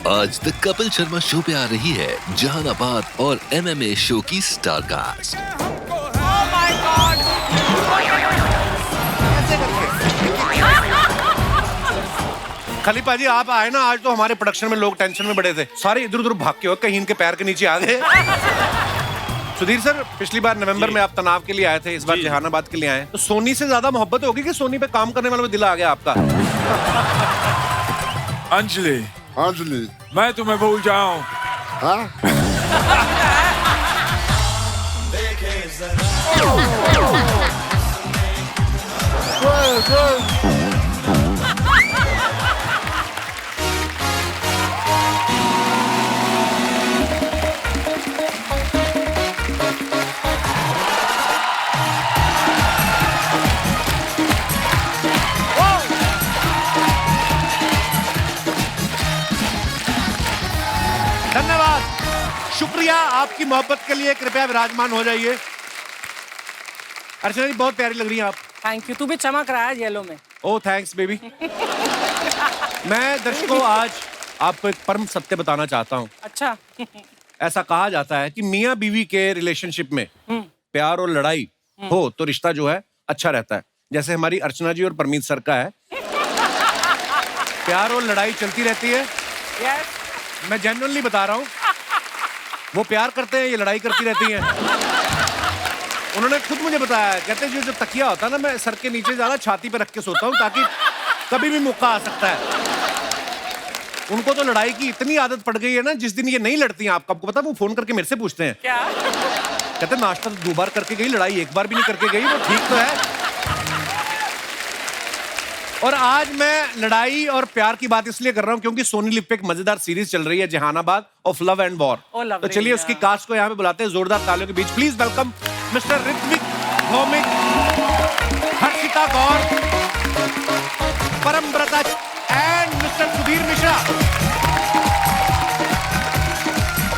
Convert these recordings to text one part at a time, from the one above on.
आज the Kapil Sharma show पे आ रही है जहानाबाद और MMA शो की स्टार कास्ट। खलीफा जी आप आए ना, आज तो हमारे प्रोडक्शन में लोग टेंशन में बड़े थे, सारे इधर उधर भाग के हो, कहीं इनके पैर के नीचे आ गए। सुधीर सर, पिछली बार नवंबर में आप तनाव के लिए आए थे, इस बार जहानाबाद के लिए आए, तो सोनी से ज्यादा मोहब्बत होगी कि सोनी पे काम करने वालों में दिल आ गया आपका? अंजलि, मैं तुम्हें भूल जाऊं। हाँ? धन्यवाद, शुक्रिया। आपकी मोहब्बत के लिए कृपया विराजमान हो जाइए। अर्चना जी बहुत प्यारी लग रही हैं आप। Thank you. तू भी चमक रहा है येलो में। ओह थैंक्स बेबी। मैं दर्शकों आज आपको एक परम सत्य बताना चाहता हूँ। अच्छा। ऐसा कहा जाता है कि मियाँ बीवी के रिलेशनशिप में प्यार और लड़ाई हो तो रिश्ता जो है अच्छा रहता है। जैसे हमारी अर्चना जी और परमीत सर का है, प्यार और लड़ाई चलती रहती है। यस। मैं जेन्युइनली बता रहा हूँ, वो प्यार करते हैं, ये लड़ाई करती रहती हैं। उन्होंने खुद मुझे बताया, कहते हैं जो तकिया होता है ना, मैं सर के नीचे ज्यादा छाती पे रख के सोता हूँ ताकि कभी भी मौका आ सकता है। उनको तो लड़ाई की इतनी आदत पड़ गई है ना, जिस दिन ये नहीं लड़ती हैं, आपको पता, वो फोन करके मेरे से पूछते हैं, क्या कहते हैं नाश्ता तो 2 बार करके गई, लड़ाई 1 बार भी नहीं करके गई, वो ठीक तो है। और आज मैं लड़ाई और प्यार की बात इसलिए कर रहा हूं क्योंकि सोनी लिव पे एक मजेदार सीरीज चल रही है, Jehanabad of love and war. तो चलिए उसकी कास्ट को यहाँ पे बुलाते हैं जोरदार तालियों के बीच। Please welcome mister Ritwik Bhaumik, Harshita Gaur, Paramvrata and mister Sudhir Mishra.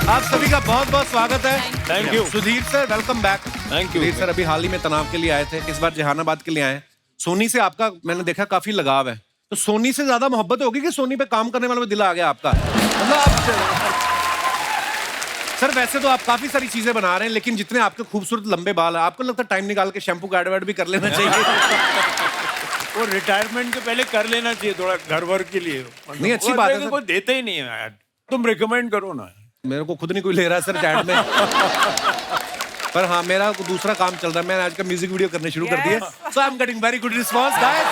आप सभी का बहुत बहुत स्वागत है। Thank you. Sudhir sir welcome back. Thank you. Sudhir sir अभी हाल ही में तनाव के लिए आए थे, इस बार जहानाबाद के लिए आए। सोनी से आपका मैंने देखा काफी लगाव है, तो सोनी से ज्यादा मोहब्बत होगी कि सोनी पे काम करने वालों में दिल आ गया आपका? मतलब आप सर वैसे तो आप काफी सारी चीजें बना रहे हैं, लेकिन जितने आपके खूबसूरत लंबे बाल है, आपको लगता है टाइम निकाल के शैम्पू का एडवर्ट भी कर लेना चाहिए? वो रिटायरमेंट के पहले कर लेना चाहिए, थोड़ा घर वर के लिए। नहीं, अच्छी बात है सर। कोई देते ही नहीं है यार, तुम रिकमेंड करो ना। मेरे को खुद नहीं कोई ले रहा है सर चैट में। पर हाँ, मेरा दूसरा काम चल रहा है, मैंने आज का म्यूजिक वीडियो करने शुरू कर दिए, so I am getting very good response guys.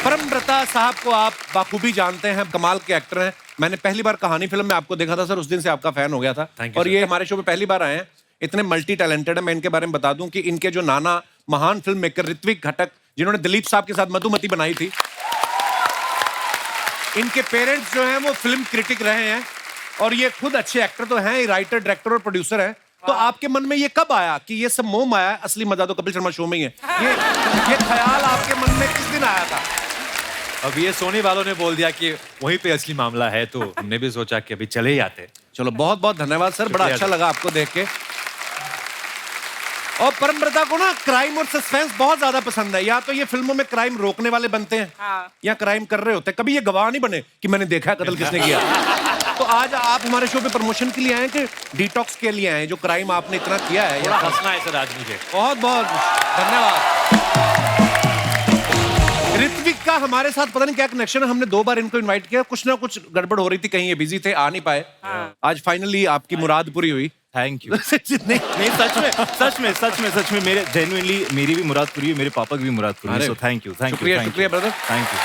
Paramvrata साहब को आप बाखूबी जानते हैं, कमाल के एक्टर हैं। मैंने पहली बार कहानी फिल्म में आपको देखा था सर, उस दिन से आपका फैन हो गया था। और ये हमारे शो पे पहली बार आए हैं, इतने मल्टी टैलेंटेड है। मैं इनके बारे में बता दूं कि इनके जो नाना महान फिल्म मेकर ऋत्विक घटक, जिन्होंने दिलीप साहब के साथ मधुमती बनाई थी, इनके पेरेंट्स जो हैं वो फिल्म क्रिटिक रहे हैं, और ये खुद अच्छे एक्टर तो हैं, राइटर, डायरेक्टर और प्रोड्यूसर हैं। तो आपके मन में ये कब आया कि ये सब मोह माया, असली मजा तो कपिल शर्मा शो में ही है? ये ख्याल आपके मन में किस दिन आया था? अब ये सोनी वालों ने बोल दिया कि वहीं पे असली मामला है, तो हमने भी सोचा कि अभी चले ही आते। चलो बहुत बहुत धन्यवाद सर, बड़ा अच्छा लगा आपको देख के। और परमव्रता को ना क्राइम और सस्पेंस बहुत ज्यादा पसंद है। या तो ये फिल्मों में क्राइम रोकने वाले बनते हैं, या क्राइम कर रहे होते हैं, कभी ये गवाह नहीं बने कि मैंने देखा है कत्ल किसने किया। तो आज आप हमारे शो पे प्रमोशन के लिए आए कि डिटॉक्स के लिए आए? जो क्राइम आपने इतना किया है, थोड़ा हंसना है सर आज मुझे। बहुत बहुत धन्यवाद। ऋत्विक का हमारे साथ पता नहीं क्या कनेक्शन है, हमने 2 बार इनको इनवाइट किया, कुछ ना कुछ गड़बड़ हो रही थी, कहीं ये बिजी थे, आ नहीं पाए। आज फाइनली आपकी मुराद पूरी हुई। Thank you. नहीं, सच में मेरे जेन्युइनली मेरी भी मुराद पूरी है, मेरे पापा की भी मुराद पूरी है, सो थैंक यू। शुक्रिया brother, thank you.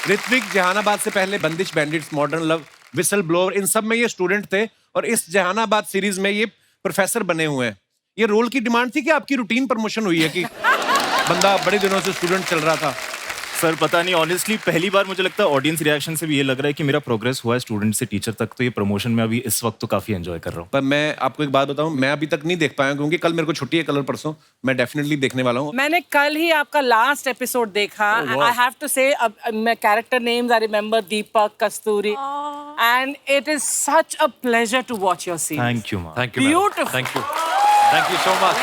Ritwik Jehanabad से पहले Bandish bandits, modern love, whistleblower, इन सब में ये स्टूडेंट थे, और इस जहानाबाद सीरीज में ये प्रोफेसर बने हुए हैं। ये रोल की डिमांड थी कि आपकी रूटीन प्रमोशन हुई है कि बंदा बड़े दिनों से स्टूडेंट चल रहा था? सर पता नहीं, ऑनेस्टली पहली बार मुझे लगता है ऑडियंस रिएक्शन से भी ये लग रहा है कि मेरा प्रोग्रेस हुआ है स्टूडेंट से टीचर तक, तो ये प्रमोशन में अभी इस वक्त तो काफी एंजॉय कर रहा हूँ। पर मैं आपको एक बात बताऊं, मैं अभी तक नहीं देख पाया क्योंकि कल मेरे को छुट्टी है, कल परसों मैं डेफिनेटली देखने वाला हूँ। मैंने कल ही आपका लास्ट एपिसोड देखा। आई हैव टू से, मैं character names I remember, Deepak, Kasturi, and it is such a pleasure to watch your series. Thank you ma'am. Thank you, Beautiful. Thank you so much.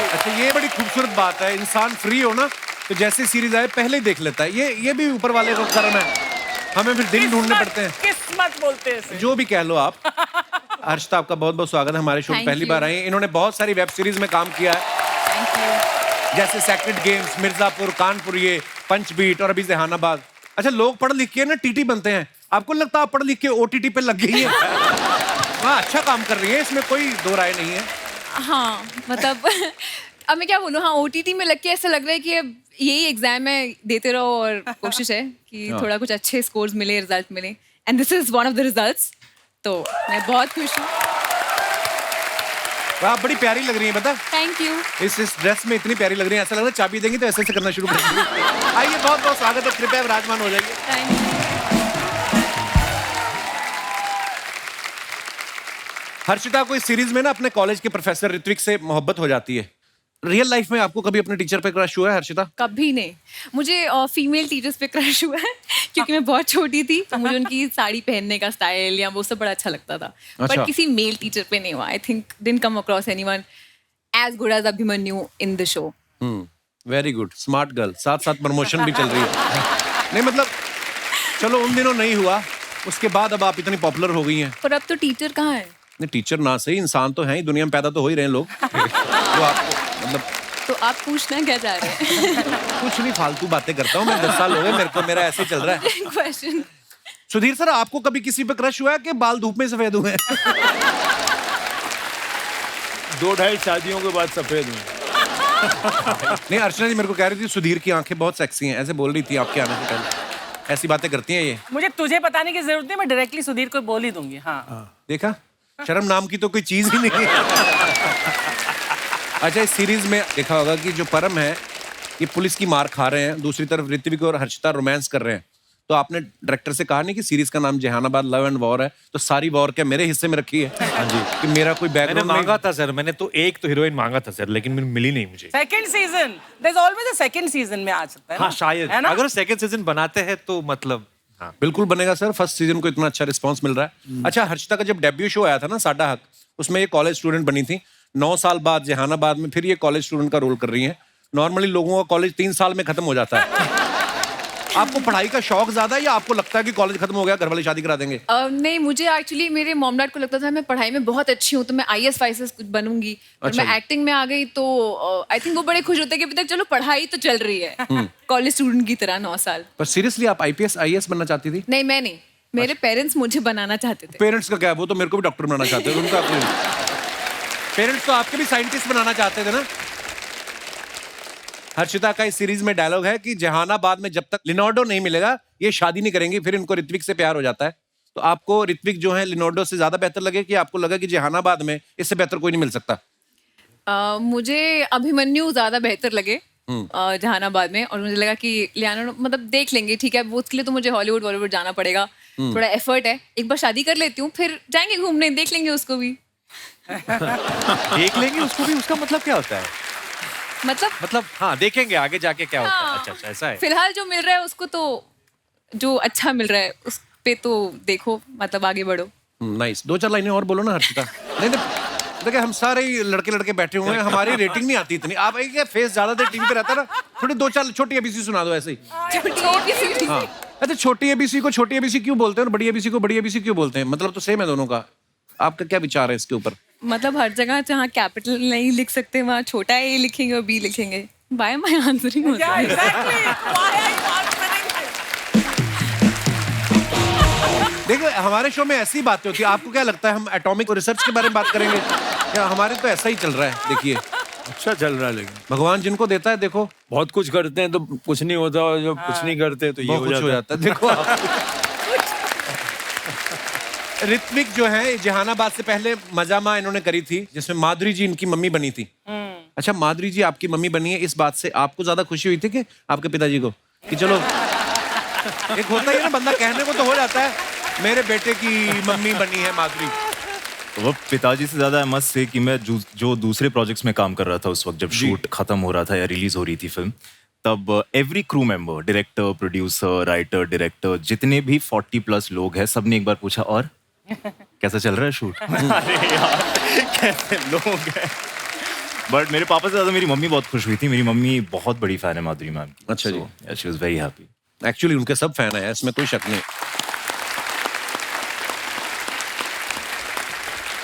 अच्छा, ये बड़ी खूबसूरत बात है, इंसान फ्री हो ना तो जैसे सीरीज आए पहले ही देख लेता है, ये भी ऊपर वाले का कर्म है। हमें फिर दिन ढूंढने पड़ते हैं। किस्मत बोलते हैं इसे। जो भी कह लो आप। हर्षिता, आपका बहुत बहुत स्वागत है हमारे शो में, Thank पहली you. बार आई हैं। इन्होंने बहुत सारी वेब सीरीज में काम किया है, थैंक यू। जैसे सेक्रेट गेम्स, मिर्जापुर, कानपुर, ये पंच बीट और अभी जहानाबाद। अच्छा, लोग पढ़ लिख के ना टीटी बनते हैं, आपको लगता है आप पढ़ लिख के ओटीटी पे लग गई है? हाँ, अच्छा काम कर रही है, इसमें कोई दो राय नहीं है। हाँ मतलब अब मैं क्या बोलूँ, हाँ OTT में लग के ऐसा लग रहा है कि अब यही एग्जाम है, देते रहो और कोशिश है कि थोड़ा कुछ अच्छे स्कोर्स मिले, रिजल्ट मिले, and this is one of the results. तो मैं बहुत खुश हूँ। आप बड़ी प्यारी लग रही हैं, बता। Thank you. इस ड्रेस में इतनी प्यारी लग रही है, ऐसा लग रहा है चाबी देंगी तो ऐसे ऐसे करना शुरू कर देंगी। आइए, बहुत बहुत स्वागत है, कृपया विराजमान हो जाइए। Thank you. हर्षिता को इस सीरीज में ना अपने कॉलेज के प्रोफेसर ऋत्विक से मोहब्बत हो जाती है। रियल लाइफ में आपको कभी अपने टीचर पे क्रश हुआ है हर्षिता? कभी नहीं। मुझे फीमेल टीचर्स पे क्रश हुआ है क्योंकि मैं बहुत छोटी थी, तो मुझे उनकी साड़ी पहनने का स्टाइल या वो सब बड़ा अच्छा लगता था। अच्छा। पर किसी मेल टीचर पे नहीं हुआ। I think didn't come across anyone as good as Abhimanyu in the show. Very good, smart girl. साथ साथ प्रमोशन भी चल रही है। नहीं मतलब, चलो उन दिनों नहीं हुआ, उसके बाद अब आप इतनी पॉपुलर हो गई हैं। पर अब तो टीचर कहाँ है? नहीं, टीचर ना सही, इंसान तो हैं ही, दुनिया में पैदा तो हो ही रहे हैं लोग। जो आपको मतलब तो आप पूछना क्या चाह रहे हैं? कुछ नहीं, फालतू बातें करता हूँ मैं। 10 साल हो गए मेरे को, मेरा ऐसे ही चल रहा है। क्वेश्चन। सुधीर सर, आपको कभी किसी पे क्रश हुआ है कि बाल धूप में सफेद हुए? 2-2.5 शादियों के बाद सफेद हुए। नहीं, अर्चना जी मेरे को कह रही थी सुधीर की आंखें बहुत सेक्सी हैं, ऐसे बोल रही थी आपके आने से पहले। ऐसी बातें करती हैं ये। मुझे तुझे बताने की जरूरत नहीं, मैं डायरेक्टली सुधीर को बोल ही दूंगी। हाँ, देखा, शर्म नाम की तो कोई चीज ही नहीं है। अच्छा, इस सीरीज में देखा होगा कि जो परम है ये पुलिस की मार खा रहे हैं, दूसरी तरफ ऋत्विक और हर्षिता रोमांस कर रहे हैं। तो आपने डायरेक्टर से कहा नहीं कि सीरीज का नाम जहानाबाद लव एंड वॉर है, तो सारी वॉर क्या मेरे हिस्से में रखी है? हाँ जी, कि मेरा कोई मैंने बैकग्राउंड मांगा था सर, मैंने तो एक तो हीरोइन मांगा था सर, लेकिन मिली नहीं मुझे। Second season, there is always a second season में आ सकता है ना? हाँ शायद, है ना? अगर सेकंड सीजन बनाते हैं तो मतलब हाँ। बिल्कुल बनेगा सर, फर्स्ट सीजन को इतना अच्छा रिस्पांस मिल रहा है। अच्छा, हर्षिता का जब डेब्यू शो आया था ना, साडा हक, उसमें ये कॉलेज स्टूडेंट बनी थी। 9 साल बाद जहानाबाद में फिर ये कॉलेज स्टूडेंट का रोल कर रही हैं। नॉर्मली लोगों का कॉलेज 3 साल में खत्म हो जाता है। आपको पढ़ाई का शौक ज्यादा है या आपको लगता है कि कॉलेज खत्म हो गया, घर वाले शादी करा देंगे? नहीं, मुझे एक्चुअली मेरे मॉम डैड को लगता था मैं पढ़ाई में बहुत अच्छी हूँ तो मैं IAS वाईएस कुछ बनूंगी। और अच्छा मैं एक्टिंग में आ गई तो आई थिंक वो बड़े खुश होते कि अभी तक चलो पढ़ाई तो चल रही है कॉलेज स्टूडेंट की तरह 9 साल। पर सीरियसली आप IPS IAS बनना चाहती थी? नहीं, मैं नहीं, मेरे पेरेंट्स मुझे बनाना चाहते थे। पेरेंट्स का क्या है, वो तो मेरे को भी डॉक्टर बनाना चाहते हैं। उनका पेरेंट्स तो आपके भी साइंटिस्ट बनाना चाहते थे ना। हर्षिता का इस सीरीज में डायलॉग है कि जहानाबाद में जब तक लिनोर्डो नहीं मिलेगा ये शादी नहीं करेंगी। फिर इनको ऋत्विक से प्यार हो जाता है। तो आपको ऋत्विक जो है लिनोर्डो से ज्यादा बेहतर लगे कि आपको लगा कि जहानाबाद में इससे बेहतर कोई नहीं मिल सकता? मुझे अभिमन्यु ज्यादा बेहतर लगे जहानाबाद में, और मुझे लगा कि लियानो मतलब देख लेंगे, ठीक है, वो उसके लिए तो मुझे हॉलीवुड बॉलीवुड जाना पड़ेगा, थोड़ा एफर्ट है। एक बार शादी कर लेती हूँ, फिर जाएंगे घूमने, देख लेंगे उसको भी। देख लेंगे उसको भी, उसका मतलब क्या होता है? मतलब हाँ, देखेंगे आगे जाके क्या होता है। अच्छा, ऐसा है। फिलहाल जो मिल रहा है उसको तो, जो अच्छा मिल रहा है उस पे तो देखो, मतलब आगे बढ़ो। नाइस। 2-4 लाइनें और बोलो ना हर्षिता। नहीं देखिए, हम सारे ही लड़के बैठे हुए हैं, हमारी रेटिंग नहीं आती इतनी। आप एक फेस ज्यादा देर टीवी पे रहता है ना, थोड़ी 2-4 छोटी ABC सुना दो ऐसे ही। हाँ, अच्छा, छोटी ABC को छोटी ABC क्यों बोलते हैं और बड़ी ABC को बड़ी ABC क्यों बोलते हैं? मतलब तो सेम है दोनों का। आपका क्या विचार है इसके ऊपर? मतलब हर जगह जहाँ कैपिटल नहीं लिख सकते वहाँ छोटा A लिखेंगे और B लिखेंगे। Why am I answering? Yeah, exactly. Why are you answering this? देखो, हमारे शो में ऐसी बातें होती है। आपको क्या लगता है हम एटॉमिक रिसर्च के बारे में बात करेंगे या हमारे तो ऐसा ही चल रहा है? देखिए, अच्छा चल रहा है, लेकिन भगवान जिनको देता है, देखो बहुत कुछ करते हैं तो कुछ नहीं होता, और जब कुछ नहीं करते तो ये बहुत कुछ हो जाता है। देखो आप। ऋत्विक जो है जहानाबाद से पहले मजामा इन्होंने करी थी, जिसमें माधुरी जी इनकी मम्मी बनी थी। अच्छा, माधुरी जी आपकी मम्मी बनी है, इस बात से आपको ज्यादा खुशी हुई थी कि आपके पिताजी को? कि चलो, एक होता ही है ना, बंदा कहने को तो हो जाता है मेरे बेटे की मम्मी बनी है माधुरी। वो पिताजी से ज्यादा मस्त से कि मैं जो दूसरे प्रोजेक्ट्स में काम कर रहा था उस वक्त, जब शूट खत्म हो रहा था या रिलीज हो रही थी फिल्म, तब every crew member, director, producer, writer, director, जितने भी 40+ लोग हैं, सबने एक बार पूछा, और कैसा चल रहा है शूट? अरे यार, कैसे लोग हैं। बट मेरे पापा से ज्यादा मेरी मम्मी बहुत खुश हुई थी। मेरी मम्मी बहुत बड़ी फैन है माधुरी मैम की। अच्छा जी। She was very happy. Actually उनके सब फैन है, इसमें कोई शक नहीं।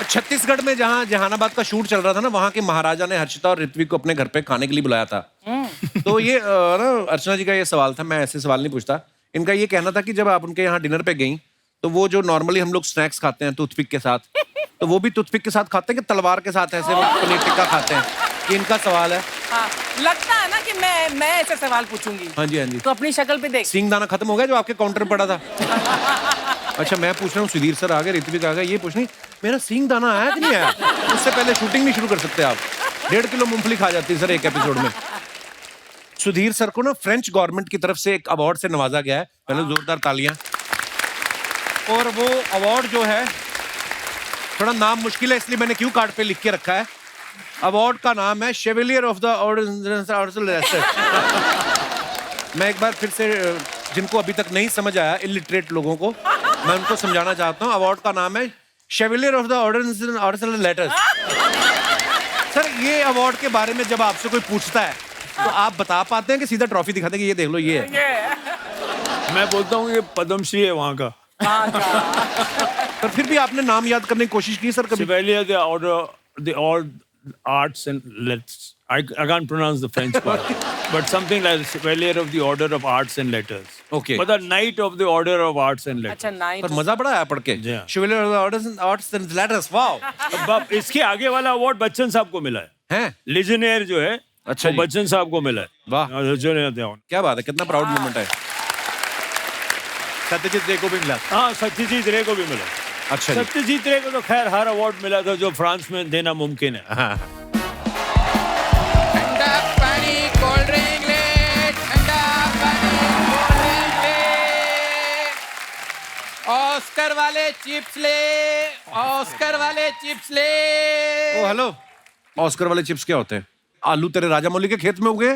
छत्तीसगढ़ में जहां जहानाबाद का शूट चल रहा था ना, वहां के महाराजा ने हर्षिता और ऋत्विक को अपने घर पे खाने के लिए बुलाया था। तो ये ना अर्चना जी का ये सवाल था, मैं ऐसे सवाल नहीं पूछता। इनका ये कहना था कि जब आप उनके यहाँ डिनर पे गई तो वो जो नॉर्मली हम लोग स्नैक्स खाते हैं टूथपिक के साथ, तो वो भी टूथपिक के साथ खाते हैं कि तलवार के साथ ऐसे पनीर टिक्का खाते हैं? ये इनका सवाल है। हाँ, लगता है ना कि मैं ऐसे सवाल पूछूंगी। हाँ जी, हाँ जी। तो अपनी शक्ल पे देख। सिंग दाना खत्म हो गया जो आपके काउंटर पे पड़ा था? अच्छा, मैं पूछ रहा हूँ, सुधीर सर आ गए, ऋत्विक आ गए, ये पूछ नहीं मेरा सिंग दाना आया कि नहीं आया? उससे पहले शूटिंग नहीं शुरू कर सकते आप? 1.5 किलो मूंगफली खा जाती है सर एक एपिसोड में। सुधीर सर को ना फ्रेंच गवर्नमेंट की तरफ से एक अवार्ड से नवाजा गया है, पहले जोरदार तालियां। और वो अवार्ड जो है, थोड़ा नाम मुश्किल है इसलिए मैंने क्यू कार्ड पे लिख के रखा है। अवार्ड का नाम है शेवलियर ऑफ द ऑर्डर। मैं एक बार फिर से जिनको अभी तक नहीं समझ आया, इलिटरेट लोगों को, मैं उनको समझाना चाहता हूँ। अवार्ड का नाम है chevalier of the order letters. Sir, ये अवार्ड के बारे में जब आपसे कोई पूछता है तो आप बता पाते हैं कि सीधा ट्रॉफी दिखाते हैं कि ये देख लो ये है? मैं बोलता हूँ ये पद्मश्री है वहाँ का। पर फिर भी आपने नाम याद करने की कोशिश की सर कभी? Chevalier the order arts and letters. I can't pronounce the French part, but something like Chevalier of the Order of Arts and Letters. Okay. But the Knight of the Order of Arts and Letters. अच्छा, knight. पर मजा बड़ा आया पढ़ के। जी हाँ। Chevalier of the order arts and letters, wow. अब इसके आगे वाला अवार्ड बच्चन साहब को मिला है। हैं? लिजेनियर जो है, अच्छा वो जी। बच्चन साहब को मिला है। वाह। Legionnaire। क्या बात है, कितना प्राउड मोमेंट है। सत्यजीत रे को भी मिला। हाँ, सत्यजीत रे को भी मिला। अच्छा जी। सत्यजीत रे को तो खैर हर अवार्ड मिला था जो फ्रांस में देना मुमकिन है। हाँ। ठंडा पानी कोल्ड ड्रिंक ले, ठंडा पानी कोल्ड ड्रिंक ले, ऑस्कर वाले चिप्स ले, ऑस्कर वाले चिप्स ले। ओ हेलो, ऑस्कर वाले चिप्स क्या होते हैं? आलू तेरे राजामौली के खेत में उगे?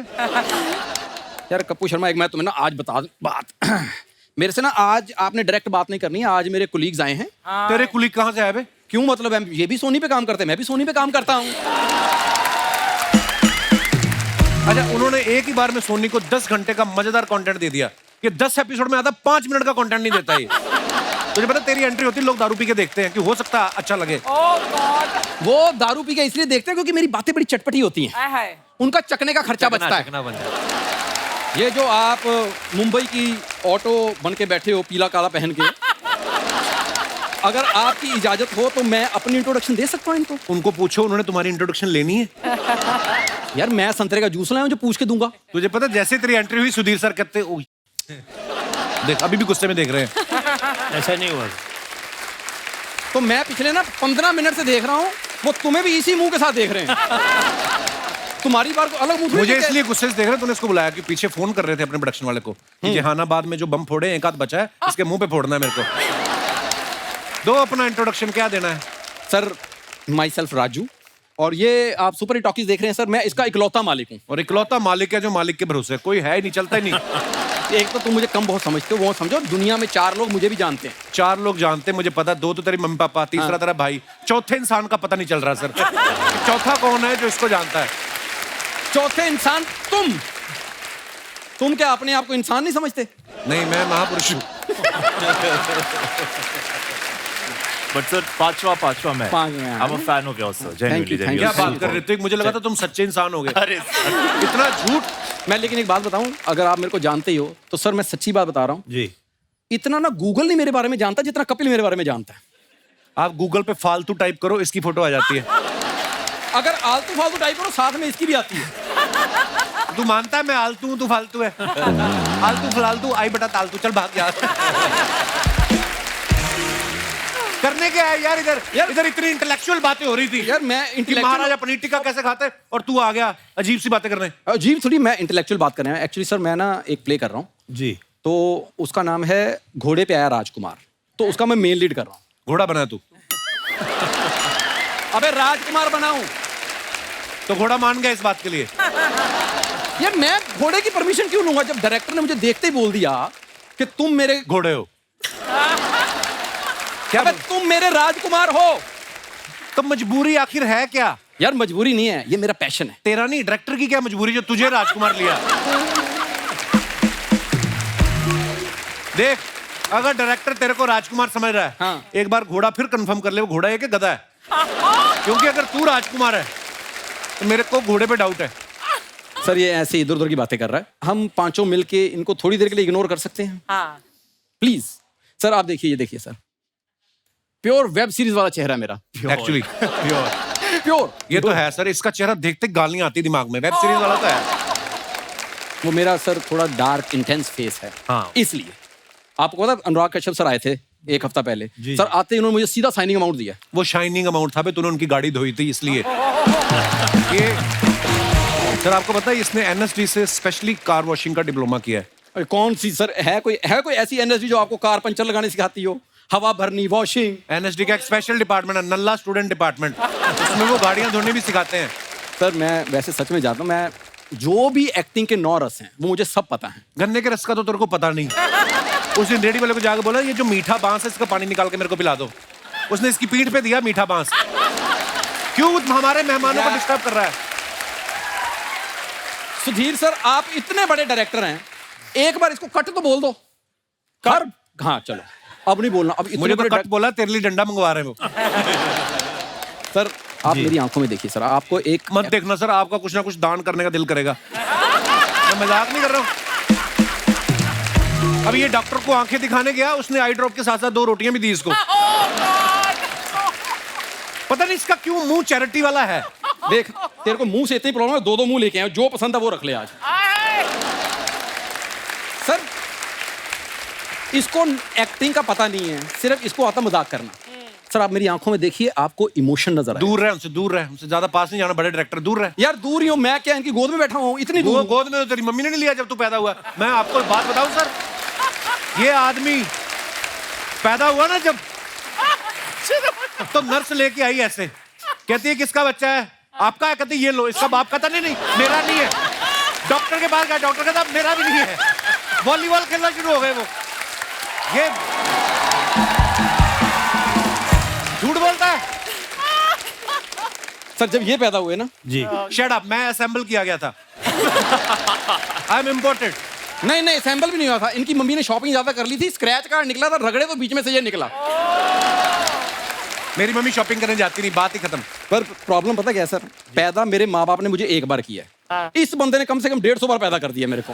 यार कप्पू शर्मा, एक मैं तुम्हें ना आज बता दूं बात। मेरे से ना आज आपने डायरेक्ट बात नहीं करनी है। आज मेरे कुलीग्स आए हैं। तेरे कुलीग कहाँ से आए बे? क्यों मतलब है? ये भी सोनी पे काम करते हैं, मैं भी सोनी पे काम करता हूँ। अच्छा, उन्होंने एक ही बार में सोनी को 10 घंटे का मजेदार कंटेंट दे दिया। ये 10 एपिसोड में आता 5 मिनट का कंटेंट नहीं देता ये। तुझे पता तेरी एंट्री होती है, लोग दारू पी के देखते हैं कि हो सकता है अच्छा लगे। वो दारू पी के इसलिए देखते हैं क्योंकि मेरी बातें बड़ी चटपटी होती हैं। उनका चकने का खर्चा बचता है। ये जो आप मुंबई की ऑटो बन के बैठे हो पीला काला पहन के, अगर आपकी इजाजत हो तो मैं अपनी इंट्रोडक्शन दे सकता हूँ इनको। उनको पूछो, उन्होंने तुम्हारी इंट्रोडक्शन लेनी है? यार मैं संतरे का जूस लाया हूं जो पूछ के दूंगा। तुझे पता जैसे तेरी एंट्री हुई सुधीर सर कहते ओ देख, अभी भी गुस्से में देख रहे हैं। ऐसा नहीं हुआ। तो मैं पिछले ना 15 मिनट से देख रहा हूँ, वो तुम्हें भी इसी मुंह के साथ देख रहे हैं। तुम्हारी बार को अलग मुंह। मुझे इसलिए गुस्से से देख रहे, तूने इसको बुलाया कि पीछे फोन कर रहे थे अपने प्रोडक्शन वाले को कि जहानाबाद में जो बम फोड़े एक आध बचा है, इसके मुंह पे फोड़ना है मेरे को। दो अपना इंट्रोडक्शन, क्या देना है? सर, माई सेल्फ राजू, और ये आप सुपर हिट टॉकीज देख रहे हैं सर। मैं इसका इकलौता मालिक हूँ। और इकलौता मालिक है जो मालिक के भरोसे, कोई है ही नहीं, चलता ही नहीं। एक तो तुम मुझे कम बहुत समझते हो, वो समझो दुनिया में 4 लोग मुझे भी जानते हैं। 4 लोग जानते हैं मुझे पता, 2 तो तेरी मम्मी पापा, तीसरा तेरा भाई, चौथे इंसान का पता नहीं चल रहा सर। चौथा कौन है जो इसको जानता है? चौथे इंसान तुम क्या अपने आप को इंसान नहीं समझते? नहीं, मैं महापुरुष हूँ। बट सर पांचवा मैं। I'm a fan of yours, sir. Genuinely, Thank you. क्या बात कर रहे थे? मुझे लगा था तुम सच्चे इंसान हो गए। अरे इतना झूठ। मैं लेकिन एक बात बताऊं, अगर आप मेरे को जानते ही हो तो सर मैं सच्ची बात बता रहा हूं, जी। इतना ना गूगल नहीं मेरे बारे में जानता जितना कपिल मेरे बारे में जानता है। आप गूगल पे फालतू टाइप करो, इसकी फोटो आ जाती है। अगर आलतू फालतू टाइप करो, साथ में इसकी भी आती है। तू मानता है मैं आलतू हूँ, तू फालतू है? आलतू फलालतू आई बटा तालतू, चल भाग जा। करने क्या है यार इधर? इधर इतनी इंटेलेक्चुअल बातें हो रही थी यार मैं कि महाराजा पनीर टिक्का कैसे खाते, और तू आ गया अजीब सी बातें करने। अजीब थोड़ी, मैं इंटेलेक्चुअल बात कर रहा हूँ। एक्चुअली सर मैं ना एक प्ले कर रहा हूँ जी। तो उसका नाम है घोड़े पे आया राजकुमार, तो उसका मैं मेन लीड कर रहा हूँ। घोड़ा बना तू? अबे राजकुमार बनाऊं तो घोड़ा मान गया इस बात के लिए? यार मैं घोड़े की परमिशन क्यों लूंगा जब डायरेक्टर ने मुझे देखते ही बोल दिया कि तुम मेरे घोड़े हो। क्या तुम मेरे राजकुमार हो? तो मजबूरी आखिर है क्या? यार मजबूरी नहीं है, ये मेरा पैशन है। तेरा नहीं, डायरेक्टर की क्या मजबूरी जो तुझे राजकुमार लिया? देख, अगर डायरेक्टर तेरे को राजकुमार समझ रहा है, हाँ। एक बार घोड़ा फिर कंफर्म कर ले, वो घोड़ा है कि गधा है। क्योंकि अगर तू राजकुमार है तो मेरे को घोड़े पे डाउट है। सर ये ऐसे इधर उधर की बातें कर रहा है, हम पांचों मिलके इनको थोड़ी देर के लिए इग्नोर कर सकते हैं हाँ। प्लीज। सर आप देखिए, ये देखिए सर, प्योर वेब सीरीज वाला चेहरा मेरा, एक्चुअली प्योर। ये तो है सर, इसका चेहरा देखते गालियां आती दिमाग में, वेब सीरीज वाला तो है। वो मेरा सर थोड़ा डार्क इंटेंस फेस है, हाँ। इसलिए। आपको पता अनुराग कश्यप सर आए थे एक हफ्ता पहले, सर आते ही उन्होंने मुझे सीधा साइनिंग अमाउंट दिया। वो शाइनिंग अमाउंट था बे, तूने उनकी गाड़ी धोई थी इसलिए। ये सर आपको पता है इसने एनएसडी से स्पेशली कार वॉशिंग का डिप्लोमा किया है। अरे कौन सी सर, है कोई ऐसी एनएसडी जो आपको कार पंचर लगाने सिखाती हो, हवा भरनी, वॉशिंग? एनएसडी का एक स्पेशल डिपार्टमेंट है, नल्ला स्टूडेंट डिपार्टमेंट, उसमें वो गाड़ियां धोने भी सिखाते हैं। सर मैं वैसे सच में जानता हूँ, मैं जो भी एक्टिंग के 9 रस हैं वो मुझे सब पता है। गन्ने के रस का तो तेरे को पता नहीं। उस दिन रेडी वाले को जाकर बोला ये जो मीठा बांस है इसका पानी निकाल के मेरे को पिला दो, उसने इसकी पीठ पे दिया मीठा बांस। क्यों हमारे मेहमानों को डिस्टर्ब कर रहा है? सुधीर सर आप इतने बड़े डायरेक्टर हैं, एक बार इसको कट तो बोल दो। कर, हाँ चलो अब नहीं बोलना। अब मुझे तो कट बोला, तेरे लिए डंडा मंगवा रहे हैं वो। सर आप मेरी आंखों में देखिए सर, आपको एक मत देखना सर, आपका कुछ ना कुछ दान करने का दिल करेगा। मैं मजाक नहीं कर रहा हूँ। अब ये डॉक्टर को आंखें दिखाने गया, उसने आई ड्रॉप के साथ साथ 2 रोटियां भी दी इसको। पता नहीं इसका क्यों मुंह चैरिटी वाला है। देख तेरे को मुंह से इतनी प्रॉब्लम है, 2 मुंह लेके आए, जो पसंद है वो रख ले आज। सर इसको एक्टिंग का पता नहीं है, सिर्फ इसको आता मजाक करना। सर आप मेरी आंखों में देखिए, आपको इमोशन नजर आए। दूर रहे हमसे, दूर रहे हमसे, ज्यादा पास नहीं जाना, बड़े डायरेक्टर दूर रहे। यार दूर ही हूँ मैं, क्या इनकी गोद में बैठा हूँ? इतनी दूर। गोद में तो तेरी मम्मी ने नहीं लिया जब तू पैदा हुआ। मैं आपको बात बताऊं सर, ये आदमी पैदा हुआ ना जब, तो नर्स लेके आई ऐसे, कहती है किसका बच्चा है? आपका है। कहती ये लो, इसका बाप कहता नहीं मेरा नहीं है। डॉक्टर के पास गया, डॉक्टर कहता मेरा भी नहीं है। वॉलीबॉल खेलना शुरू हो गए वो। ये झूठ बोलता है। सर जब ये पैदा हुए ना जी, शट अप, मैं असेंबल किया गया था। I am imported. नहीं सैंपल भी नहीं हुआ था, इनकी मम्मी ने शॉपिंग ज्यादा कर ली थी, स्क्रैच कार्ड निकला था, रगड़े तो बीच में से ये निकला। मेरी मम्मी शॉपिंग करने जाती नहीं, बात ही खत्म। पर प्रॉब्लम पता क्या है सर, पैदा मेरे माँ बाप ने मुझे एक बार किया है, इस बंदे ने कम से कम 150 बार पैदा कर दिया मेरे को।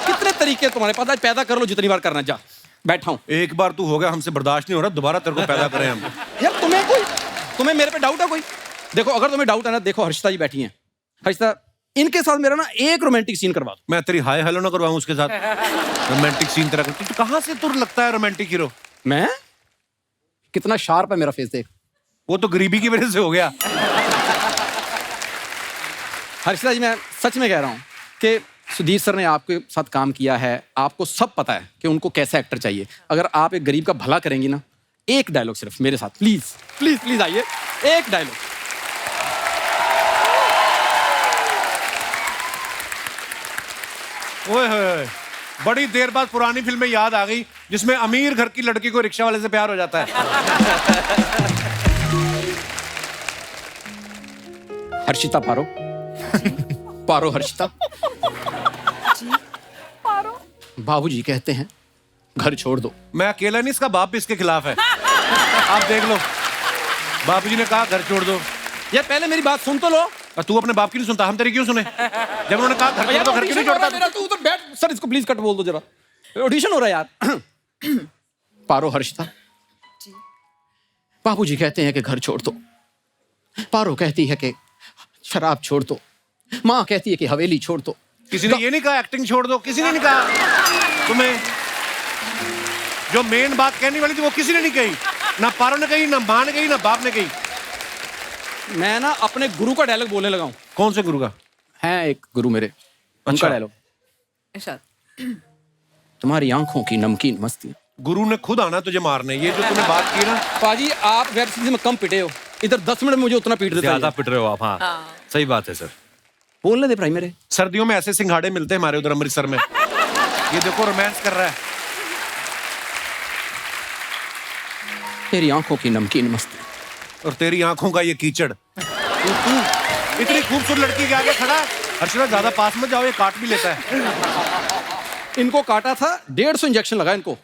कितने तरीके तुम्हारे पास, पैदा कर लो जितनी बार करना। जा बैठा हूँ। एक बार तू हो गया, हमसे बर्दाश्त नहीं हो रहा, दोबारा तेरे को पैदा करें हम। यार तुम्हें मेरे पे डाउट है कोई? देखो अगर तुम्हें डाउट है ना, देखो हर्षिता जी बैठी हैं। हर्षिता इनके साथ मेरा ना एक रोमांटिक सीन करवा दो। मैं तेरी हाय हेलो ना करवाऊं उसके साथ? रोमांटिक सीन तेरा तू कहां से तुर लगता है रोमांटिक हीरो? मैं कितना शार्प है मेरा फेस, देख। वो तो गरीबी की वजह से हो गया। हर्षिता जी मैं सच में कह रहा हूँ कि सुधीर सर ने आपके साथ काम किया है, आपको सब पता है कि उनको कैसा एक्टर चाहिए। अगर आप एक गरीब का भला करेंगी ना, एक डायलॉग सिर्फ मेरे साथ, प्लीज प्लीज प्लीज आइए, एक डायलॉग। ओए होए, बड़ी देर बाद पुरानी फिल्में याद आ गई जिसमें अमीर घर की लड़की को रिक्शा वाले से प्यार हो जाता है। हर्षिता पारो। पारो हर्षिता। बाबूजी कहते हैं घर छोड़ दो। मैं अकेला नहीं, इसका बाप भी इसके खिलाफ है। आप देख लो, बाबूजी ने कहा घर छोड़ दो। यार पहले मेरी बात सुन तो लो। तू अपने बाप की नहीं सुनता, हम तेरी क्यों सुने? जब उन्होंने कहा घर छोड़ दो, घर क्यों नहीं छोड़ता? मेरा तू तो बैठ। सर इसको प्लीज कट बोल दो जरा, ऑडिशन हो रहा है यार। पारो हर्षिता, बाबूजी कहते हैं कि घर छोड़ दो, पारो कहती है कि शराब छोड़ दो, माँ कहती है कि हवेली छोड़ दो। किसी ने ये नहीं कहा एक्टिंग छोड़ दो, किसी ने नहीं कहा। तुम्हें जो मेन बात कहने वाली थी वो किसी ने नहीं कही, ना पारो ने कही, ना माँ ने कही, ना बाप ने कही। मैं ना अपने गुरु का डायलॉग बोलने लगा हूं। कौन से गुरु का? है एक गुरु मेरे, उनका डायलॉग। तुम्हारी आंखों की नमकीन मस्ती। गुरु ने खुद आना तुझे मारने। ये जो तूने बात की ना, पाजी आप वेब सीरीज में कम पिटे हो, इधर 10 मिनट में मुझे उतना पीट देते ज्यादा पिट रहे हो आप। हाँ सही बात है सर। बोलने दे भाई मेरे। सर्दियों में ऐसे सिंघाड़े मिलते हैं हमारे उधर अमृतसर में। ये देखो रोमांस कर रहा है। तेरी आंखों की नमकीन मस्ती और तेरी आंखों का ये कीचड़। तू इतनी खूबसूरत लड़की के आगे खड़ा है। हर्षिता ज्यादा पास मत जाओ, ये काट भी लेता है। इनको काटा था, 150 इंजेक्शन लगा इनको।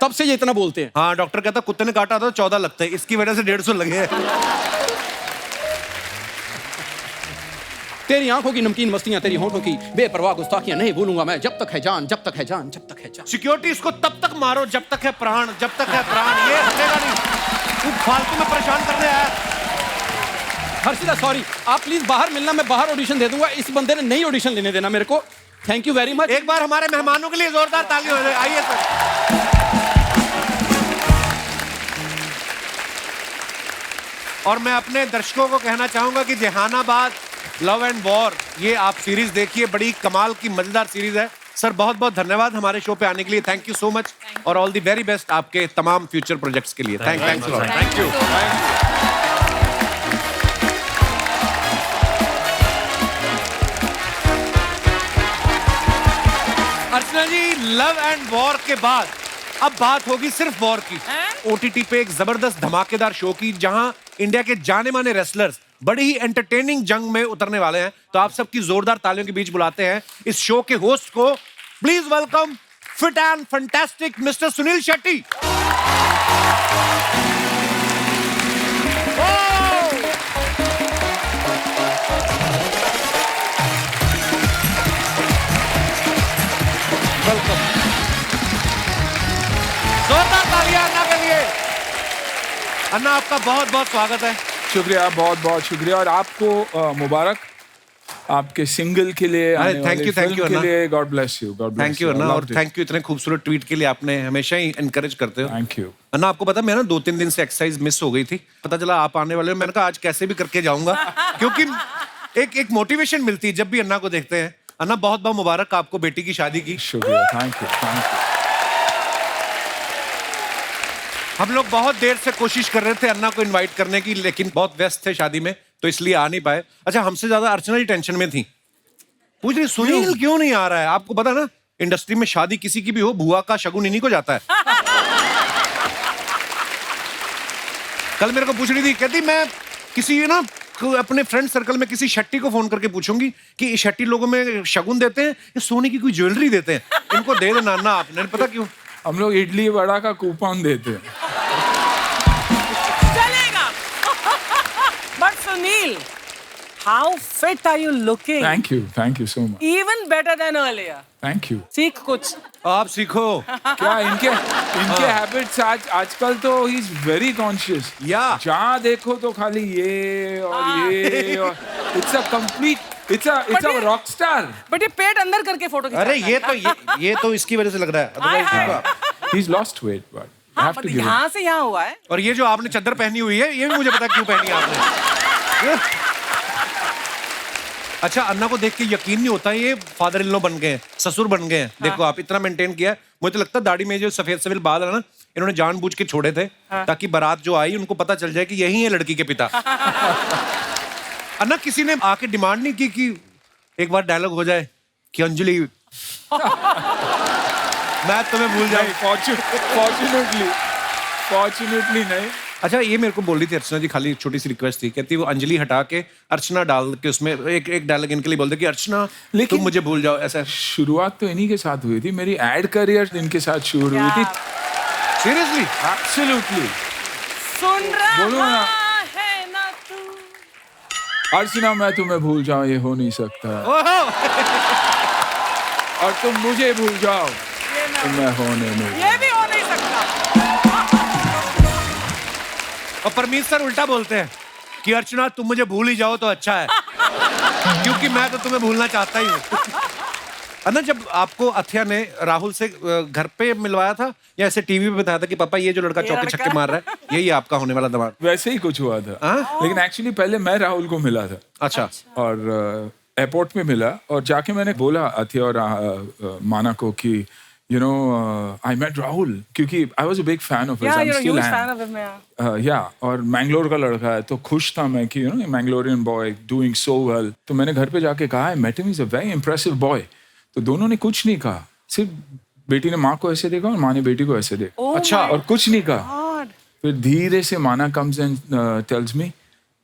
तब से ये इतना बोलते हैं। हाँ, डॉक्टर कहता कुत्ते ने काटा तो 14 लगते हैं, इसकी वजह से 150 लगे हैं। तेरी आंखों की नमकीन मस्तियां, तेरी होठों की बेपरवाह गुस्ताखियां नहीं भूलूंगा मैं, जब तक है जान, जब तक है जान, जब तक है जान। सिक्योरिटी, इसको तब तक मारो जब तक है प्राण, जब तक है प्राण। ये हटेगा नहीं, तू फालतू में परेशान करने आया। हर्षिता सॉरी, आप प्लीज बाहर मिलना, मैं बाहर ऑडिशन दे दूंगा। इस बंदे ने नहीं ऑडिशन लेने देना मेरे को। Thank you very much. एक बार हमारे मेहमानों के लिए जोरदार ताली हो जाए। आइए सर। और मैं अपने दर्शकों को कहना चाहूंगा कि जहानाबाद लव एंड वॉर, ये आप सीरीज देखिए, बड़ी कमाल की मजेदार सीरीज है। सर बहुत बहुत धन्यवाद हमारे शो पे आने के लिए। थैंक यू सो मच और ऑल द वेरी बेस्ट आपके तमाम फ्यूचर प्रोजेक्ट्स के लिए। Thank you. Archana ji, love and war के बाद अब बात होगी सिर्फ वॉर की। ओटीटी पे एक जबरदस्त धमाकेदार शो की, जहां इंडिया के जाने माने रेसलर्स बड़ी ही एंटरटेनिंग जंग में उतरने वाले हैं। तो आप सबकी जोरदार तालियों के बीच बुलाते हैं इस शो के होस्ट को। Please welcome fit and fantastic mister Sunil Shetty. Welcome. जोरदार तालियां अन्ना के लिए। अन्ना, आपका बहुत बहुत स्वागत है। शुक्रिया, बहुत बहुत शुक्रिया। और आपको मुबारक आपके सिंगल के लिए, थैंक यू के लिए। God bless you. Thank you अन्ना, और थैंक यू इतने खूबसूरत ट्वीट के लिए। आपने हमेशा ही एनकरेज करते हो। थैंक यू अन्ना। आपको पता, मैं ना 2-3 दिन से एक्सरसाइज मिस हो गई थी। पता चला आप आने वाले हो, मैंने कहा आज कैसे भी करके जाऊंगा, क्योंकि एक मोटिवेशन मिलती है जब भी अन्ना को देखते हैं। अन्ना, बहुत बहुत मुबारक आपको बेटी की शादी की। शुक्रिया, थैंक यू। हम लोग बहुत देर से कोशिश कर रहे थे अन्ना को इनवाइट करने की, लेकिन बहुत व्यस्त थे शादी में, तो इसलिए आ नहीं पाए। अच्छा, हमसे ज्यादा अर्चना जी टेंशन में थी, पूछ रही सुनील क्यों नहीं आ रहा है। आपको पता ना, इंडस्ट्री में शादी किसी की भी हो, बुआ का शगुन इन्हीं को जाता है। कल मेरे को पूछ रही थी, कहती मैं किसी ना अपने फ्रेंड सर्कल में किसी शट्टी को फोन करके पूछूंगी कि शट्टी लोगों में शगुन देते हैं या सोने की कोई ज्वेलरी देते हैं, इनको दे देना अन्ना आपने। पता क्यों? हम लोग इडली वड़ा का कूपन देते हैं। चलेगा। But Sunil, how fit are you looking? Thank you so much. Even better than earlier. Thank you. सीख कुछ। आप सीखो। क्या इनके हैबिट्स आजकल तो ही इज वेरी कॉन्शियस। या जहाँ देखो तो खाली ये और ये और it's a complete it's a rock star. But ये पेट अंदर करके फोटो खिंचाता है। अरे ये तो इसकी वजह से लग रहा है, otherwise he is lost weight but हाँ, but यहाँ से यहाँ हुआ है। और ये जो आपने चद्दर पहनी हुई है, ये भी मुझे पता क्यों पहनी है आपने। अच्छा, अन्ना को देख के यकीन नहीं होता ये फादर इन लॉ बन गए हैं, ससुर बन गए हैं। देखो आप इतना मेंटेन किया है। मुझे तो लगता है दाढ़ी में जो सफेद बाल है ना, इन्होंने जानबूझ के छोड़े थे ताकि बारात जो आई उनको पता चल जाए कि यही है लड़की के पिता। अन्ना, किसी ने आके डिमांड नहीं की कि एक बार डायलॉग हो जाए कि अंजलि मैं तुम्हें भूल जाऊं? फॉर्चुनेटली नहीं। अच्छा, ये मेरे को बोल रही थी अर्चना जी, खाली छोटी सी रिक्वेस्ट थी, कहती वो अंजलि हटा के अर्चना डाल के उसमें एक डायलॉग इनके लिए बोल दे कि अर्चना तुम मुझे भूल जाओ। ऐसा शुरुआत तो इन्हीं के साथ हुई थी, मेरी एड करियर इनके साथ शुरू हुई थी। सीरियसली? एब्सोल्युटली। सुन रहा बोलो ना। है ना तू। अर्चना, मैं तुम्हें भूल जाऊं ये हो नहीं सकता, और तुम मुझे भूल जाओ तो मैं होने नहीं। ये भी हो नहीं सकता। और परमीत सर उल्टा बोलते हैं कि अर्चना तुम मुझे भूल ही जाओ तो अच्छा है, क्योंकि मैं तो तुम्हें भूलना चाहता ही हूँ। अन्ना, जब आपको अथिया ने राहुल से घर पे मिलवाया था या ऐसे टीवी पे बताया था कि पापा ये जो लड़का चौके छक्के मार रहा है यही आपका होने वाला दामाद? वैसे ही कुछ हुआ था। लेकिन एक्चुअली पहले मैं राहुल को मिला था। अच्छा। और एयरपोर्ट में मिला और जाके मैंने बोला अथिया और माना को कि you know I met Rahul क्योंकि I was a big fan of his. Yeah, I'm you're a still huge am. fan of him, yeah. Yeah, और मैंगलोर का लड़का है तो खुश था मैं कि Mangalorean boy doing so well. तो मैंने घर पे जाके कहा I met him, he's a very impressive boy। तो दोनों ने कुछ नहीं कहा, सिर्फ बेटी ने माँ को ऐसे देखा और माँ ने बेटी को ऐसे देखा। अच्छा। और कुछ नहीं कहा। फिर धीरे से माना comes and tells me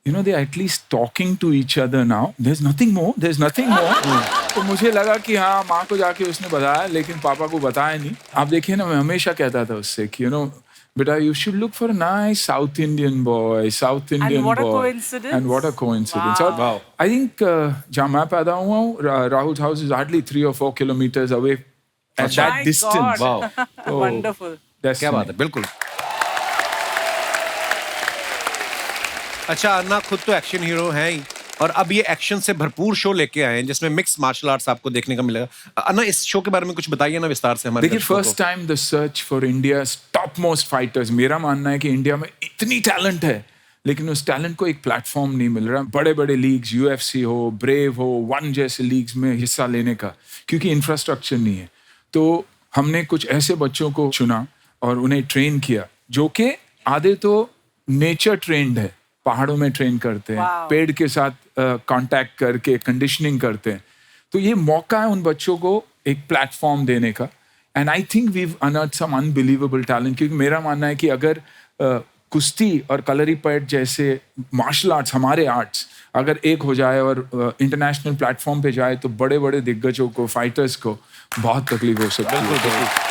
you know, they're at least talking to each other now. There's nothing more. तो मुझे लगा कि हाँ, माँ को जाके उसने बताया, लेकिन पापा को बताया नहीं. आप देखिए ना, मैं हमेशा कहता था उससे कि, you know, beta, you should look for a nice South Indian boy. And what a coincidence. And what a coincidence. Wow. I think जहाँ मैं पैदा हुआ हूँ, Rahul's house is hardly 3 or 4 kilometers away at that distance. Wow. So, Wonderful. क्या बात है, बिल्कुल. अच्छा, अन्ना खुद तो एक्शन हीरो हैं ही, और अब ये एक्शन से भरपूर शो लेके आए हैं जिसमें मिक्स मार्शल आर्ट्स आपको देखने का मिलेगा. अन्ना, इस शो के बारे में कुछ बताइए ना विस्तार से हमारे. देखिए, first time the search for India's top most fighters. मेरा मानना है कि इंडिया में इतनी टैलेंट है, लेकिन उस टैलेंट को एक प्लेटफॉर्म नहीं मिल रहा. बड़े बड़े लीग्स, UFC हो, ब्रेव हो, वन जैसे लीग्स में हिस्सा लेने का, क्योंकि इंफ्रास्ट्रक्चर नहीं है. तो हमने कुछ ऐसे बच्चों को चुना और उन्हें ट्रेन किया, जो कि आधे तो नेचर ट्रेंड है, पहाड़ों में ट्रेन करते हैं, पेड़ के साथ कांटेक्ट करके कंडीशनिंग करते हैं. तो ये मौका है उन बच्चों को एक प्लेटफॉर्म देने का. And I think we unearth some unbelievable talent. क्योंकि मेरा मानना है कि अगर कुश्ती और कलरीपयट जैसे मार्शल आर्ट्स, हमारे आर्ट्स, अगर एक हो जाए और इंटरनेशनल प्लेटफॉर्म पे जाए, तो बड़े बड़े दिग्गजों को, फाइटर्स को बहुत तकलीफ हो सकती है.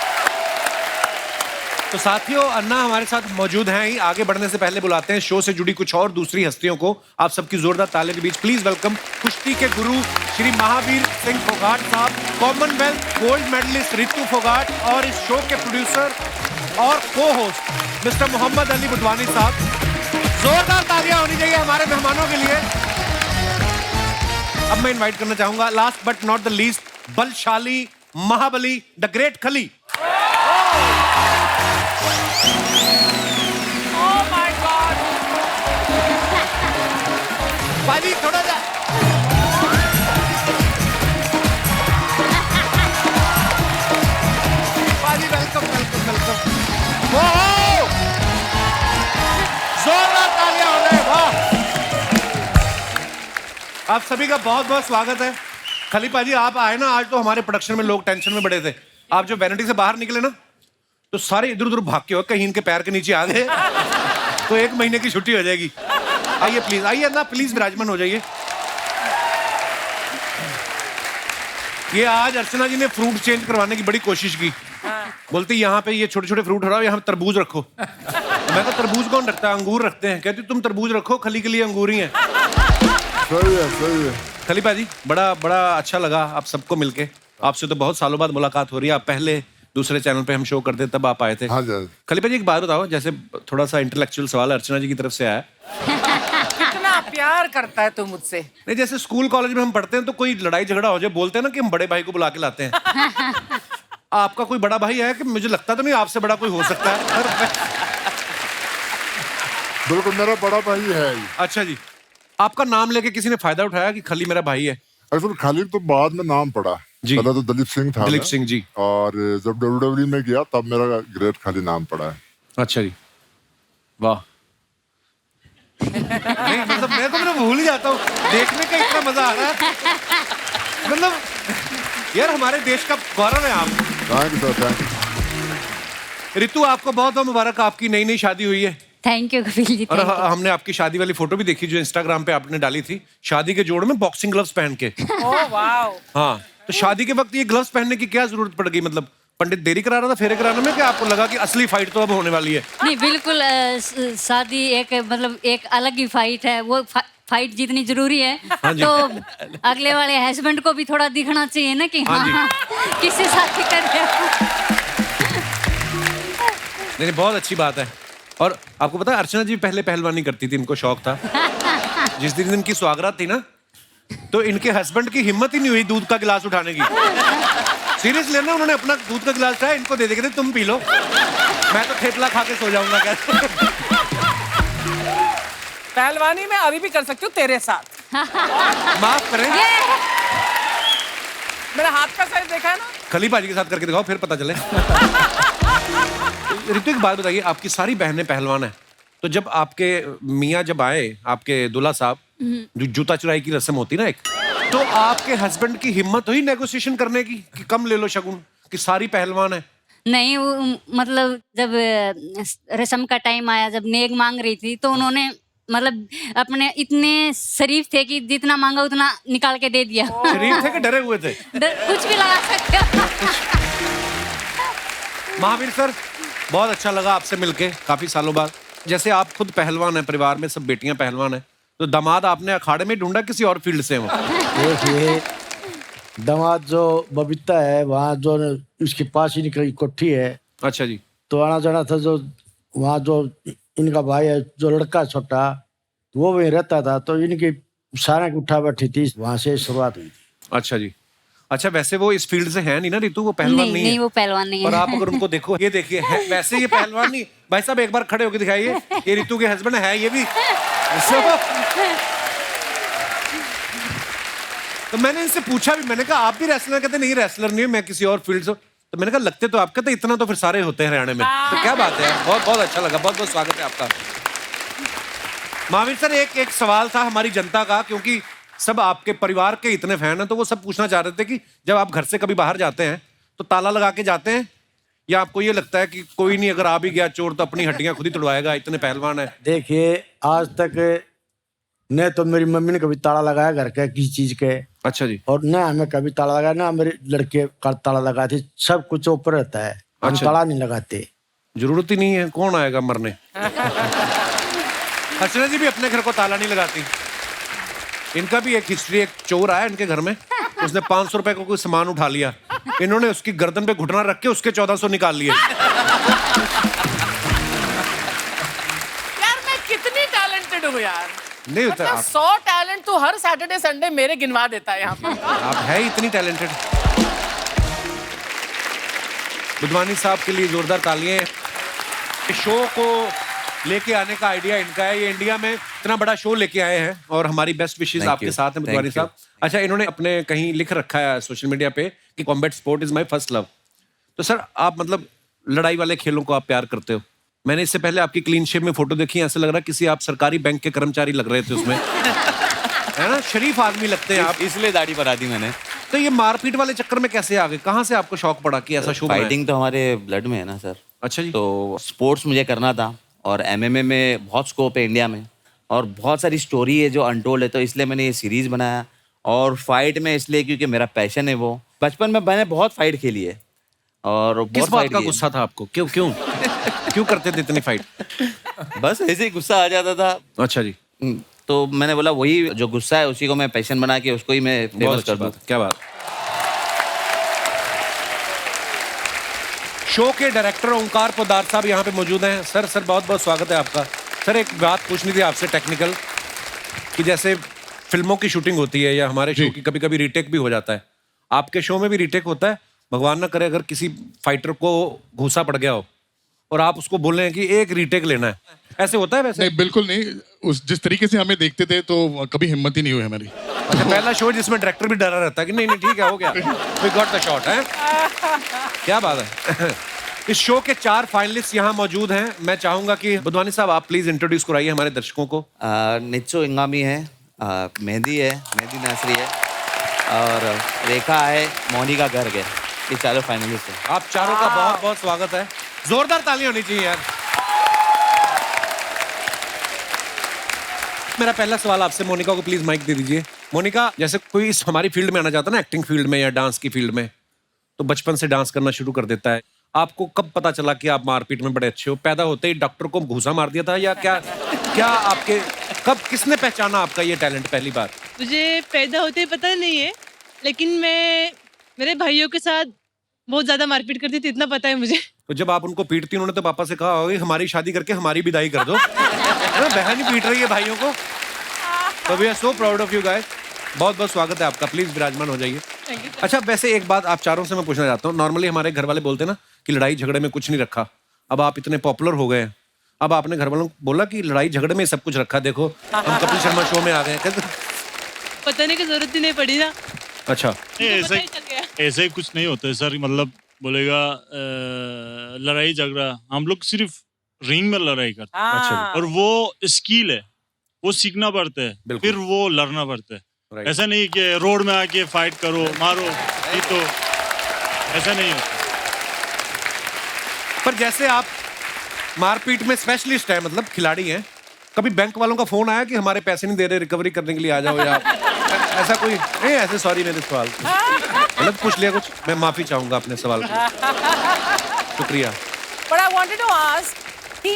तो साथियों, अन्ना हमारे साथ मौजूद हैं ही. आगे बढ़ने से पहले बुलाते हैं शो से जुड़ी कुछ और दूसरी हस्तियों को. आप सबकी जोरदार तालियों के बीच प्लीज वेलकम कुश्ती के गुरु श्री महावीर सिंह फोगाट साहब, Commonwealth gold medallist Ritu Phogat, और इस शो के प्रोड्यूसर और को होस्ट मिस्टर मोहम्मद अली बुटवानी साहब. जोरदार तालियां होनी चाहिए हमारे मेहमानों के लिए. अब मैं इन्वाइट करना चाहूंगा last but not the least, बलशाली महाबली द ग्रेट खली. भाई थोड़ा जा. भाई वेलकम. जोरदार तालियां हो रहे. वाह, आप सभी का बहुत बहुत स्वागत है. खली पाजी, आप आए ना, आज तो हमारे प्रोडक्शन में लोग टेंशन में बड़े थे. आप जो वैनिटी से बाहर निकले ना, तो सारे इधर उधर भाग के हो, कहीं इनके पैर के नीचे आ गए तो 1 महीने की छुट्टी हो जाएगी. आइए प्लीज, आइए ना, प्लीज विराजमान हो जाइए. ये आज अर्चना जी ने फ्रूट चेंज करवाने की बड़ी कोशिश की. बोलती यहाँ पे ये छोटे छोटे फ्रूट हो रहा है, यहाँ पे तरबूज रखो. मैं तो तरबूज कौन रखता है, अंगूर रखते हैं. कहती तुम तरबूज रखो, खली के लिए अंगूर ही है. सही है. खली पाजी, बड़ा अच्छा लगा आप सबको मिलके. आपसे तो बहुत सालों बाद मुलाकात हो रही है. आप पहले दूसरे चैनल पे हम शो करते तब आप आए थे. हाँ. खली पाजी, एक बात बताओ, जैसे थोड़ा सा इंटेलेक्चुअल सवाल अर्चना जी की तरफ से आया. कितना प्यार करता है तू मुझसे. नहीं, जैसे स्कूल कॉलेज में हम पढ़ते हैं तो कोई लड़ाई झगड़ा हो जाए, बोलते हैं ना कि हम बड़े भाई को बुला के लाते हैं. आपका कोई बड़ा भाई है कि? मुझे लगता तो नहीं आपसे बड़ा कोई हो सकता है. बिल्कुल, मेरा बड़ा भाई है. अच्छा जी, आपका नाम लेके किसी ने फायदा उठाया कि खली मेरा भाई है? एक्चुअली खाली तो बाद में नाम पड़ा. पहले तो दलीप सिंह था. दलीप सिंह जी. और जब WWE में गया तब मेरा ग्रेट खाली नाम पड़ा है. अच्छा जी, वाह. नहीं मतलब मैं तो भूल ही जाता हूँ, देखने का इतना मजा आ रहा है. मतलब यार, हमारे देश का गौरव है आप. Thank you sir, thank you. Ritu, आपको बहुत बहुत मुबारक. आपकी नई शादी हुई है. Thank you Kapil ji. और हमने आपकी शादी वाली फोटो भी देखी जो इंस्टाग्राम पे आपने डाली थी, शादी के जोड़ में बॉक्सिंग ग्लव्स पहन के. Oh wow. हाँ, तो शादी के वक्त ये ग्लव्स पहनने की क्या जरूरत पड़ गई? मतलब पंडित देरी करा रहा था फेरे कराने में, कि आपको लगा कि असली फाइट तो अब होने वाली है? नहीं, बिल्कुल. शादी एक मतलब एक अलग ही फाइट है. वो फाइट जितनी जरूरी है, तो अगले वाले हस्बैंड को भी थोड़ा दिखना चाहिए ना कि हाँ, किससे शादी कर रहे हो. नहीं, बहुत अच्छी बात है. और आपको पता है, अर्चना जी पहले पहलवानी करती थी, इनको शौक था. जिस दिन इनकी सुहागरात थी ना, तो इनके हस्बैंड की हिम्मत ही नहीं हुई दूध का गिलास उठाने की. सीरियसली ना, उन्होंने अपना दूध का गिलास उठाया, इनको दे देते, तुम पी लो, मैं तो थेपला खा के सो जाऊंगा. पहलवानी में अभी भी कर सकती हूँ तेरे साथ. माफ करें, मेरा हाथ का साइज देखा है ना. खली पाजी के साथ करके दिखाओ, फिर पता चले. रितु, एक बात बताइए, आपकी सारी बहनें पहलवान है, तो जब आपके मियाँ जब आए, आपके दूल्हा साहब, जो जूता चुराई की रस्म होती ना एक, तो आपके हस्बैंड की हिम्मत हुई नेगोशिएशन करने की कि कम ले लो शगुन, कि सारी पहलवान है? नहीं, वो मतलब जब रस्म का टाइम आया, जब नेक मांग रही थी, तो उन्होंने मतलब अपने इतने शरीफ थे कि जितना मांगा उतना निकाल के दे दिया। शरीफ थे कि डरे हुए थे? कुछ भी लगा सकते हो। महावीर सर, बहुत अच्छा लगा आपसे मिलके काफी सालों बाद। जैसे आप खुद पहलवान हैं, परिवार में सब बेटियां पहलवान हैं, तो दामाद आपने अखाड़े में ढूंढा किसी और फील्ड से? वो देखिए, दामाद जो बबीता है वहाँ जो उसके पास ही निकली कोठी है। अच्छा जी। तो आना जाना था, जो वहाँ जो इनका भाई है जो लड़का छोटा, वो वहीं रहता था, तो इनकी सारा उठा बैठी थी, वहाँ से शुरुआत हुई थी। अच्छा जी। अच्छा, वैसे वो इस फील्ड से है नहीं ना रितु, वो पहलवान नहीं है? नहीं, वो पहलवान नहीं है। और आप अगर उनको देखो, ये देखिए, वैसे ये पहलवान नहीं। भाई साहब एक बार खड़े होकर दिखाइए, ये रितु के हस्बैंड है ये भी। तो मैंने इनसे पूछा भी, मैंने कहा आप भी रेसलर? कहते नहीं, रेसलर नहीं, मैं किसी और फील्ड से। तो मैंने कहा लगते तो आपका, तो इतना तो फिर सारे होते हैं हरियाणा में। तो क्या बात है, बहुत बहुत अच्छा लगा, बहुत बहुत स्वागत है आपका। महावीर सर, एक सवाल था हमारी जनता का, क्योंकि सब आपके परिवार के इतने फैन हैं, तो वो सब पूछना चाह रहे थे कि जब आप घर से कभी बाहर जाते हैं तो ताला लगा के जाते हैं, या आपको ये लगता है कि कोई नहीं, अगर आ भी गया चोर तो अपनी हड्डियां खुद ही तोड़वाएगा, इतने पहलवान है? देखिए, आज तक न तो मेरी मम्मी ने कभी ताला लगाया घर के किसी चीज के। अच्छा जी। और न हमें कभी ताला लगाया, ना मेरे लड़के का ताला लगा थे, सब कुछ ऊपर रहता है। हम अच्छा। ताला नहीं लगाते, जरूरत ही नहीं है, कौन आएगा मरने। अर्चना जी भी अपने घर को ताला नहीं लगाती। इनका भी एक हिस्ट्री, एक चोर आया इनके घर में, उसने 500 रुपए को कोई सामान उठा लिया, इन्होंने उसकी गर्दन पे घुटना रख के उसके 1400 निकाल लिए। यार मैं कितनी टैलेंटेड हूँ यार। नहीं होता मतलब आप। 100 टैलेंट तो हर सैटरडे संडे मेरे गिनवा देता है यहाँ पर। आप है इतनी टैलेंटेड। बुधवानी साहब के लिए जोरदार तालियां। इस शो को लेके आने का आइडिया इनका है, ये इंडिया में इतना बड़ा शो लेके आए हैं और हमारी बेस्ट विशेस आपके साथ हैं बुधवानी साहब। अच्छा, इन्होंने अपने कहीं लिख रखा है सोशल मीडिया पे कि combat sport is my first love. तो सर, आप मतलब लड़ाई वाले खेलों को आप प्यार करते हो। मैंने इससे पहले आपकी क्लीन शेव में फोटो देखी, ऐसे लग रहा है किसी आप सरकारी बैंक के कर्मचारी लग रहे थे उसमें। है ना, शरीफ आदमी लगते हैं आप, इसलिए दाढ़ी बढ़ा दी मैंने। तो ये मारपीट वाले चक्कर में कैसे आ गए? कहाँ से आपको शौक पड़ा कि ऐसा शो? फाइटिंग तो हमारे ब्लड में है ना सर। अच्छा जी। तो स्पोर्ट्स मुझे करना था, और एमएमए में बहुत स्कोप है इंडिया में, और बहुत सारी स्टोरी है जो अनटोल्ड है, तो इसलिए मैंने ये सीरीज बनाया। और फाइट में इसलिए क्योंकि मेरा पैशन है वो। बचपन में मैंने बहुत फाइट खेली है। और किस बात का गुस्सा था आपको? क्यों क्यों क्यों करते थे इतनी फाइट? बस ऐसे ही गुस्सा आ जाता था। अच्छा जी। तो मैंने बोला वही जो गुस्सा है उसी को मैं पैशन बना के उसको ही मैं फेमस कर दूं। क्या बात। शो के डायरेक्टर ओंकार पोदार साहब यहाँ पे मौजूद हैं। सर बहुत बहुत स्वागत है आपका। सर, एक बात पूछनी थी आपसे टेक्निकल, कि जैसे फिल्मों की शूटिंग होती है या हमारे शो की कभी कभी रीटेक भी हो जाता है, आपके शो में भी रीटेक होता है? भगवान ना करे अगर किसी फाइटर को घूसा पड़ गया हो और आप उसको बोल रहे हैं कि एक रीटेक लेना है, ऐसे होता है? वैसे नहीं, बिल्कुल नहीं। उस जिस तरीके से हमें देखते थे तो कभी हिम्मत ही नहीं हुई हमारी। अच्छा, पहला शो जिसमें डायरेक्टर भी डरा रहता है कि नहीं ठीक है, हो गया, वी गॉट द शॉट है। क्या बात है। इस शो के 4 फाइनलिस्ट यहाँ मौजूद हैं। मैं चाहूंगा कि बुधवानी साहब आप प्लीज इंट्रोड्यूस कराइए हमारे दर्शकों को। निच्चो इंगामी है, मेहंदी है, मेहंदी नासरी है, और रेखा है, मोनिका गर्ग है। ये चारों फाइनलिस्ट हैं। आप चारों का बहुत बहुत स्वागत है। जोरदार तालियां होनी चाहिए यार। मेरा पहला सवाल आपसे, मोनिका को प्लीज माइक दे दीजिए। मोनिका, जैसे कोई इस हमारी फील्ड में आना चाहता है ना, एक्टिंग फील्ड में या डांस की फील्ड में, तो बचपन से डांस करना शुरू कर देता है। आपको कब पता चला कि आप मारपीट में बड़े अच्छे हो? पैदा होते ही डॉक्टर को घूसा मार दिया था या क्या आपके कब किसने पहचाना आपका ये टैलेंट पहली बार? मुझे पैदा होते ही पता नहीं है, लेकिन मैं मेरे भाइयों के साथ बहुत ज्यादा मारपीट करती थी, इतना पता है मुझे। तो जब आप उनको पीटती, उन्होंने तो पापा से कहा होगा हमारी शादी करके हमारी विदाई कर दो। बहन ही पीट रही है भाइयों को। तो we are so proud of you guys. बहुत बहुत स्वागत है आपका, प्लीज विराजमान हो जाइए। अच्छा, वैसे एक बात आप चारों से मैं पूछना चाहता हूँ। नॉर्मली हमारे घर वाले बोलते हैं ना कि लड़ाई झगड़े में कुछ नहीं रखा। अब आप इतने पॉपुलर हो गए, अब आपने घर वालों को बोला कि लड़ाई झगड़े में सब कुछ रखा, देखो हम कपिल शर्मा शो में आ गए। बताने की जरूरत ही नहीं पड़ी ना। अच्छा, ऐसे ही कुछ नहीं होता है सर। मतलब बोलेगा लड़ाई झगड़ा, हम लोग सिर्फ रिंग में लड़ाई करते हैं। अच्छा। और वो स्किल है, वो सीखना पड़ता है, फिर वो लड़ना पड़ता है। ऐसा नहीं कि रोड में आके फाइट करो, मारो, ये तो ऐसा नहीं होता। पर जैसे आप मारपीट में स्पेशलिस्ट है, मतलब खिलाड़ी हैं, कभी बैंक वालों का फोन आया कि हमारे पैसे नहीं दे रहे, रिकवरी करने के लिए आ जाओ, या ऐसा कोई नहीं? ऐसे सॉरी मेरे सवाल गलत पूछ लिया कुछ, मैं माफी चाहूंगा अपने सवाल की। शुक्रिया। But I wanted to ask कि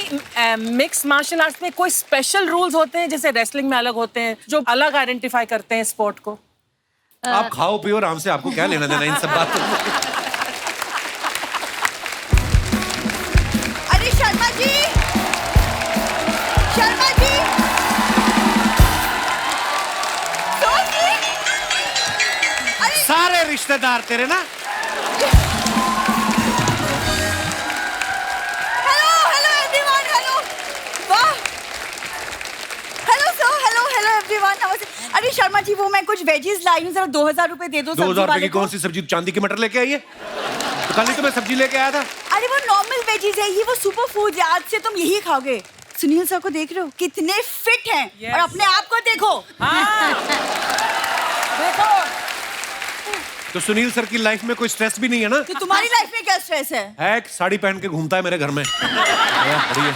मिक्स मार्शल आर्ट्स में कोई स्पेशल रूल्स होते हैं, जैसे रेसलिंग में अलग होते हैं, जो अलग आइडेंटिफाई करते हैं स्पोर्ट को? आप खाओ पियो आराम से, आपको क्या लेना देना इन सब बातों से? अरे शर्मा जी, शर्मा जी, सारे रिश्तेदार तेरे ना। हेलो हेलो एवरीवन, हेलो, वाह, hello sir, hello hello everyone, नमस्ते। अरे शर्मा जी, वो मैं कुछ वेजीज लाई हूँ, जरा 2000 रुपए दे दो। 2000 रुपए की कौन सी सब्जी? चांदी की मटर लेके आई है? तो कल ही तो मैं सब्जी लेके आया था। अरे वो नॉर्मल वेजीज है, ये वो सुपर फूड है, आज से तुम यही खाओगे। सुनील सर को देख रहे हो कितने फिट हैं, और अपने आप को देखो। देखो तो सुनील सर की लाइफ में कोई स्ट्रेस भी नहीं है ना? तो तुम्हारी लाइफ में क्या स्ट्रेस है? एक साड़ी पहन के घूमता है मेरे घर में। बढ़िया।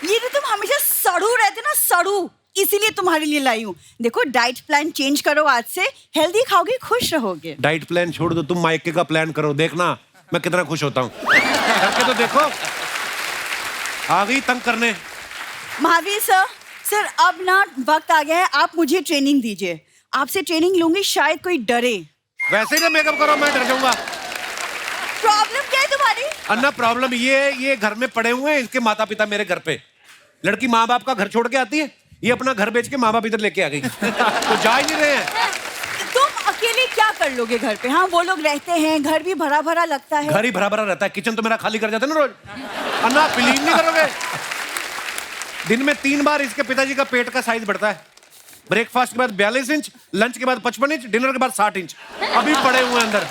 ये तो तुम हमेशा सड़ू रहते ना, सड़ू, इसीलिए तुम्हारे लिए लाई हूँ। देखो डाइट प्लान चेंज करो, आज से हेल्दी खाओगे, खुश रहोगे। डाइट प्लान छोड़ दो, तुम माइके का प्लान करो, देखना मैं कितना खुश होता हूँ। करके तो देखो। आ गई तंग करने। महावीर सर, सर अब ना वक्त आ गया है, आप मुझे ट्रेनिंग दीजिए। आपसे ट्रेनिंग लूंगी, शायद कोई डरे। वैसे ही ना मेकअप करो, मैं डर जाऊंगा। प्रॉब्लम क्या है तुम्हारी? अन्ना प्रॉब्लम ये घर में पड़े हुए हैं, इसके माता पिता मेरे घर पे। लड़की माँ बाप का घर छोड़ के आती है, ये अपना घर बेच के माँ बाप इधर लेके आ गई। तो जा ही नहीं रहे हैं। तुम अकेले क्या कर लोगे घर पे? हाँ, वो लोग रहते हैं, घर भी भरा भरा लगता है। घर ही भरा भरा रहता है, किचन तो मेरा खाली कर जाता है ना रोज। अन्ना बिलीव नहीं करोगे, दिन में 3 बार इसके पिताजी का पेट का साइज बढ़ता है। ब्रेकफास्ट के बाद 42 इंच, लंच के बाद 55 इंच, डिनर के बाद 60 इंच अभी पड़े हुए अंदर।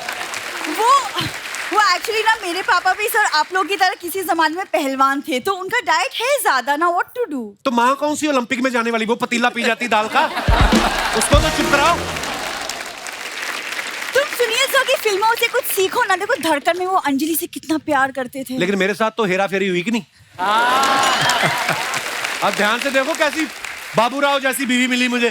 वो एक्चुअली ना मेरे पापा भी सर आप लोग की तरह किसी जमाने में पहलवान थे, तो उनका डाइट है ज्यादा ना, व्हाट टू डू। तो माँ कौन सी ओलंपिक में जाने वाली, वो पतीला पी जाती दाल का, उसको तो चुप कराओ। तुम सुनिए सर की फिल्मों से कुछ सीखो ना। देखो धड़कन में वो अंजलि से कितना प्यार करते थे, लेकिन मेरे साथ तो हेरा फेरी हुई कि नहीं। अब ध्यान से देखो कैसी बाबूराव जैसी बीवी मिली मुझे।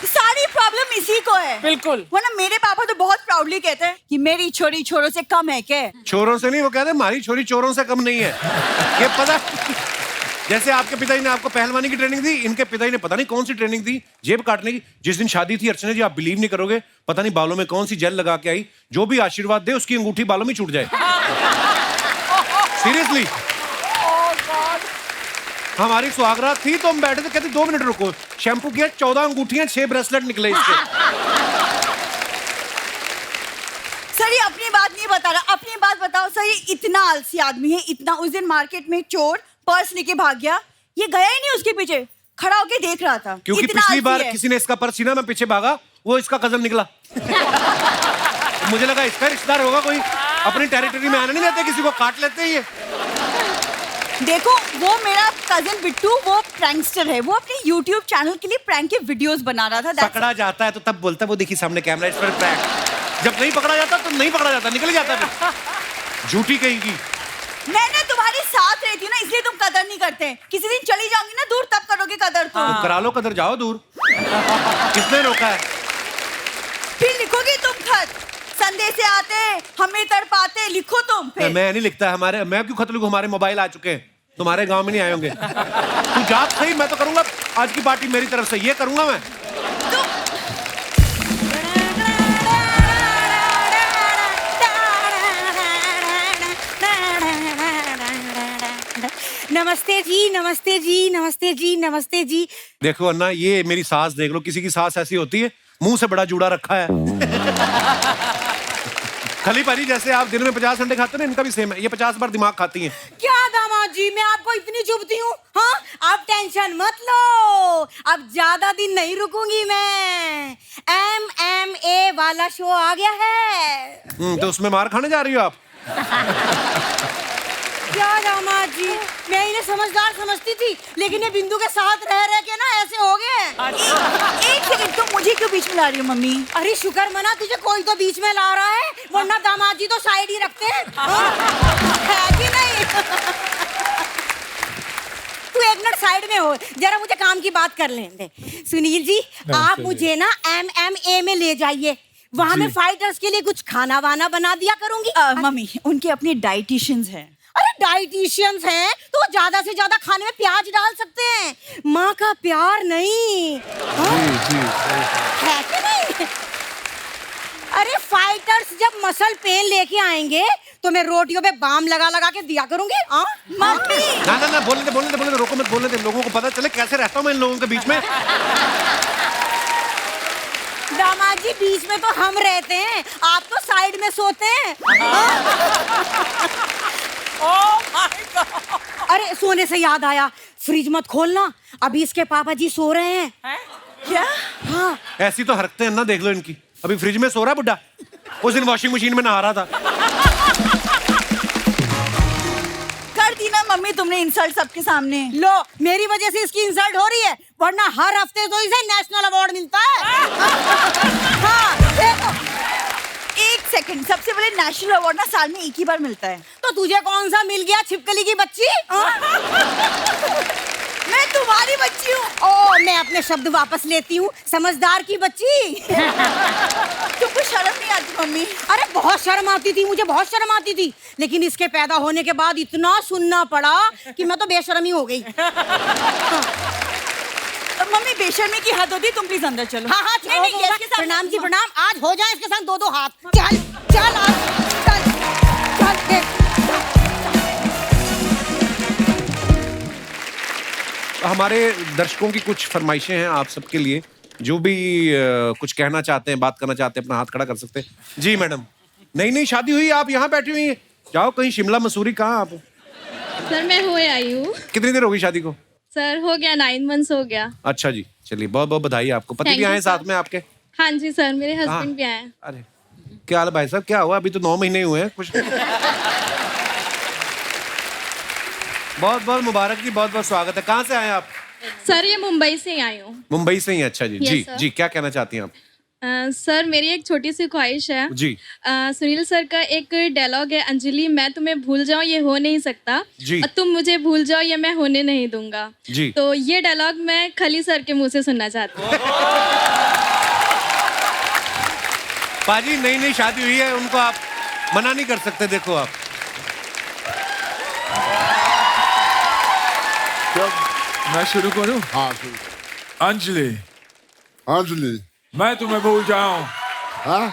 सारी प्रॉब्लम इसी को है। बिल्कुल। वरना मेरे पापा तो बहुत प्राउडली कहते हैं कि मेरी छोरी छोरों से कम है क्या? छोरों से नहीं, वो कहते हैं हमारी छोरी चोरों से कम नहीं है। ये पता, जैसे आपके पिताजी ने आपको पहलवानी की ट्रेनिंग दी, इनके पिताजी ने पता नहीं कौन सी ट्रेनिंग दी, जेब काटने की। जिस दिन शादी थी अर्चना जी, आप बिलीव नहीं करोगे, पता नहीं बालों में कौन सी जेल लगा के आई, जो भी आशीर्वाद दे उसकी अंगूठी बालों में छूट जाए। सीरियसली। हमारी सुहागरात थी तो हम बैठे थे, कहते 2 मिनट रुको, शैम्पू किया, 14 अंगूठियां, 6 ब्रेसलेट निकले इसके। सर ये अपनी बात नहीं बता रहा, अपनी बात बताओ सर। ये इतना आलसी आदमी है, इतना। उस दिन मार्केट में चोर पर्स लेके भाग गया, ये गया ही नहीं उसके पीछे, खड़ा होके देख रहा था। क्योंकि पिछली बार किसी ने इसका पर्स छीना, मैं पीछे भागा, वो इसका कजन निकला। मुझे लगा इसका रिश्तेदार होगा कोई, अपनी टेरिटरी में आने नहीं देते, किसी को काट लेते हैं ये। देखो वो मेरा कजिन बिट्टू, वो प्रैंकस्टर है, वो अपने YouTube चैनल के लिए प्रैंक के वीडियोस बना रहा था। पकड़ा जाता है तो तब बोलता है, वो देखिए सामने कैमरा, इस पर प्रैंक। जब नहीं पकड़ा जाता तो नहीं पकड़ा जाता, निकल जाता है। झूठी कहेगी। मैं तुम्हारे साथ रहती हूँ ना, इसलिए तुम कदर नहीं करते। किसी दिन चली जाऊंगी ना दूर, तब करोगे कदर। तो करा लो कदर, जाओ दूर। किसने रोका है? फिर लिखोगे तुम खत, संदेश से आते हमें तड़पाते, लिखो तुम फिर। मैं नहीं लिखता, हमारे, मैं क्यों खत लिखूं, हमारे मोबाइल आ चुके हैं, तुम्हारे गांव में नहीं आए होंगे। तू जात सही, मैं तो करूंगा आज की पार्टी मेरी तरफ से, ये करूंगा मैं। नमस्ते जी, नमस्ते जी, नमस्ते जी, नमस्ते जी। देखो अन्ना, ये मेरी सास देख लो, किसी की सास ऐसी होती है, मुंह से बड़ा जूड़ा रखा है। खली पारी जैसे आप दिन में 50 अंडे खाते हैं, इनका भी सेम है, ये 50 बार दिमाग खाती हैं। क्या दामाद जी, मैं आपको इतनी चुभती हूँ? हाँ, आप टेंशन मत लो, अब ज्यादा दिन नहीं रुकूंगी मैं। MMA वाला शो आ गया है। तो उसमें मार खाने जा रही हो आप? क्या दामाद जी, मैं इन्हें समझदार समझती थी, लेकिन ये बिंदु के साथ रह रह के ना ऐसे हो गए हैं। एक सेकंड, तुम मुझे क्यों बीच में ला रही हो मम्मी? अरे शुक्र मना, तुझे कोई तो बीच में ला रहा है, वरना दामाद जी तो साइड ही रखते हैं। है कि नहीं? तू एक मिनट साइड में हो, जरा मुझे काम की बात कर लेने दे। सुनील जी, आप मुझे ना MMA में ले जाइए, वहाँ मैं फाइटर्स के लिए कुछ खाना वाना बना दिया करूंगी। मम्मी, उनके अपने डाइटिशियंस हैं। अरे डाइटिशियंस हैं तो ज्यादा से ज्यादा खाने में प्याज डाल सकते हैं, माँ का प्यार नहीं। है कि नहीं? अरे फाइटर्स जब मसल पेन लेके आएंगे तो मैं रोटियों पे बाम लगा लगा के दिया करूंगी। मम्मी ना बोलने दे, रोको मत, बोलने दे, लोगों को पता चले कैसे रहता हूँ मैं इन लोगों के बीच में। दामाद जी, बीच में तो हम रहते हैं, आप तो साइड में सोते हैं। ओह माय गॉड! अरे सोने से याद आया, फ्रिज मत खोलना, अभी इसके पापा जी सो रहे हैं। क्या? हाँ। ऐसी तो हरकतें हैं ना, देख लो इनकी। अभी फ्रिज में सो रहा बुड्ढा, उस दिन वॉशिंग मशीन में नहा रहा था। कर दी ना मम्मी तुमने इंसल्ट सबके सामने। लो, मेरी वजह से इसकी इंसल्ट हो रही है, वरना हर हफ्ते तो इसे नेशनल अवार्ड मिलता है। हाँ, देखो। एक सेकंड, सबसे पहले नेशनल अवार्ड ना साल में एक ही बार मिलता है। तो तुझे कौन सा मिल गया, छिपकली की बच्ची? मैं तुम्हारी बच्ची हूँ। ओ, मैं अपने शब्द वापस लेती हूँ, समझदार की बच्ची। तुमको शर्म नहीं आती मम्मी? अरे बहुत शर्म आती थी, मुझे बहुत शर्म आती थी, लेकिन इसके पैदा होने के बाद इतना सुनना पड़ा कि मैं तो बेशर्मी हो गई। मम्मी, बेशर्मी की हद होती, तुम प्लीज अंदर चलो। हाँ, प्रणाम जी, प्रणाम। आज हो जाए इसके साथ दो हाथ। चल चल चल चल। हमारे दर्शकों की कुछ फरमाइशें हैं आप सबके लिए, जो भी कुछ कहना चाहते हैं, बात करना चाहते हैं, अपना हाथ खड़ा कर सकते हैं। जी मैडम। नहीं शादी हुई, आप यहाँ बैठी हुई हैं, जाओ कहीं शिमला मसूरी। कहाँ आप? सर मैं हो आई हूँ। कितनी देर हो गई शादी को? सर हो गया, 9 months हो गया। अच्छा जी, चलिए बहुत बहुत बधाई आपको। पति भी आए साथ में आपके? हाँ जी सर, मेरे हस्बैंड भी आए। अरे क्या हाल भाई साहब, क्या हुआ? अभी तो 9 महीने हुए हैं कुछ। बहुत बहुत मुबारक जी, बहुत बहुत स्वागत है। कहाँ से आए आप? सर ये मुंबई से ही आई हूँ। मुंबई से ही? अच्छा जी। Yes, जी sir. जी, क्या कहना चाहती हैं आप? सर मेरी एक छोटी सी ख्वाहिश है जी। सुनील सर का एक डायलॉग है, अंजलि मैं तुम्हें भूल जाऊं ये हो नहीं सकता, जी। और तुम मुझे भूल जाओ ये मैं होने नहीं दूंगा जी। तो ये डायलॉग मैं खली सर के मुंह से सुनना चाहती हूँ। पाजी नई शादी हुई है, उनको आप मना नहीं कर सकते। देखो आप, मैं शुरू करूं? हाँ शुरू। अंजलि, अंजलि मैं तुम्हें भूल जाऊं। हाँ?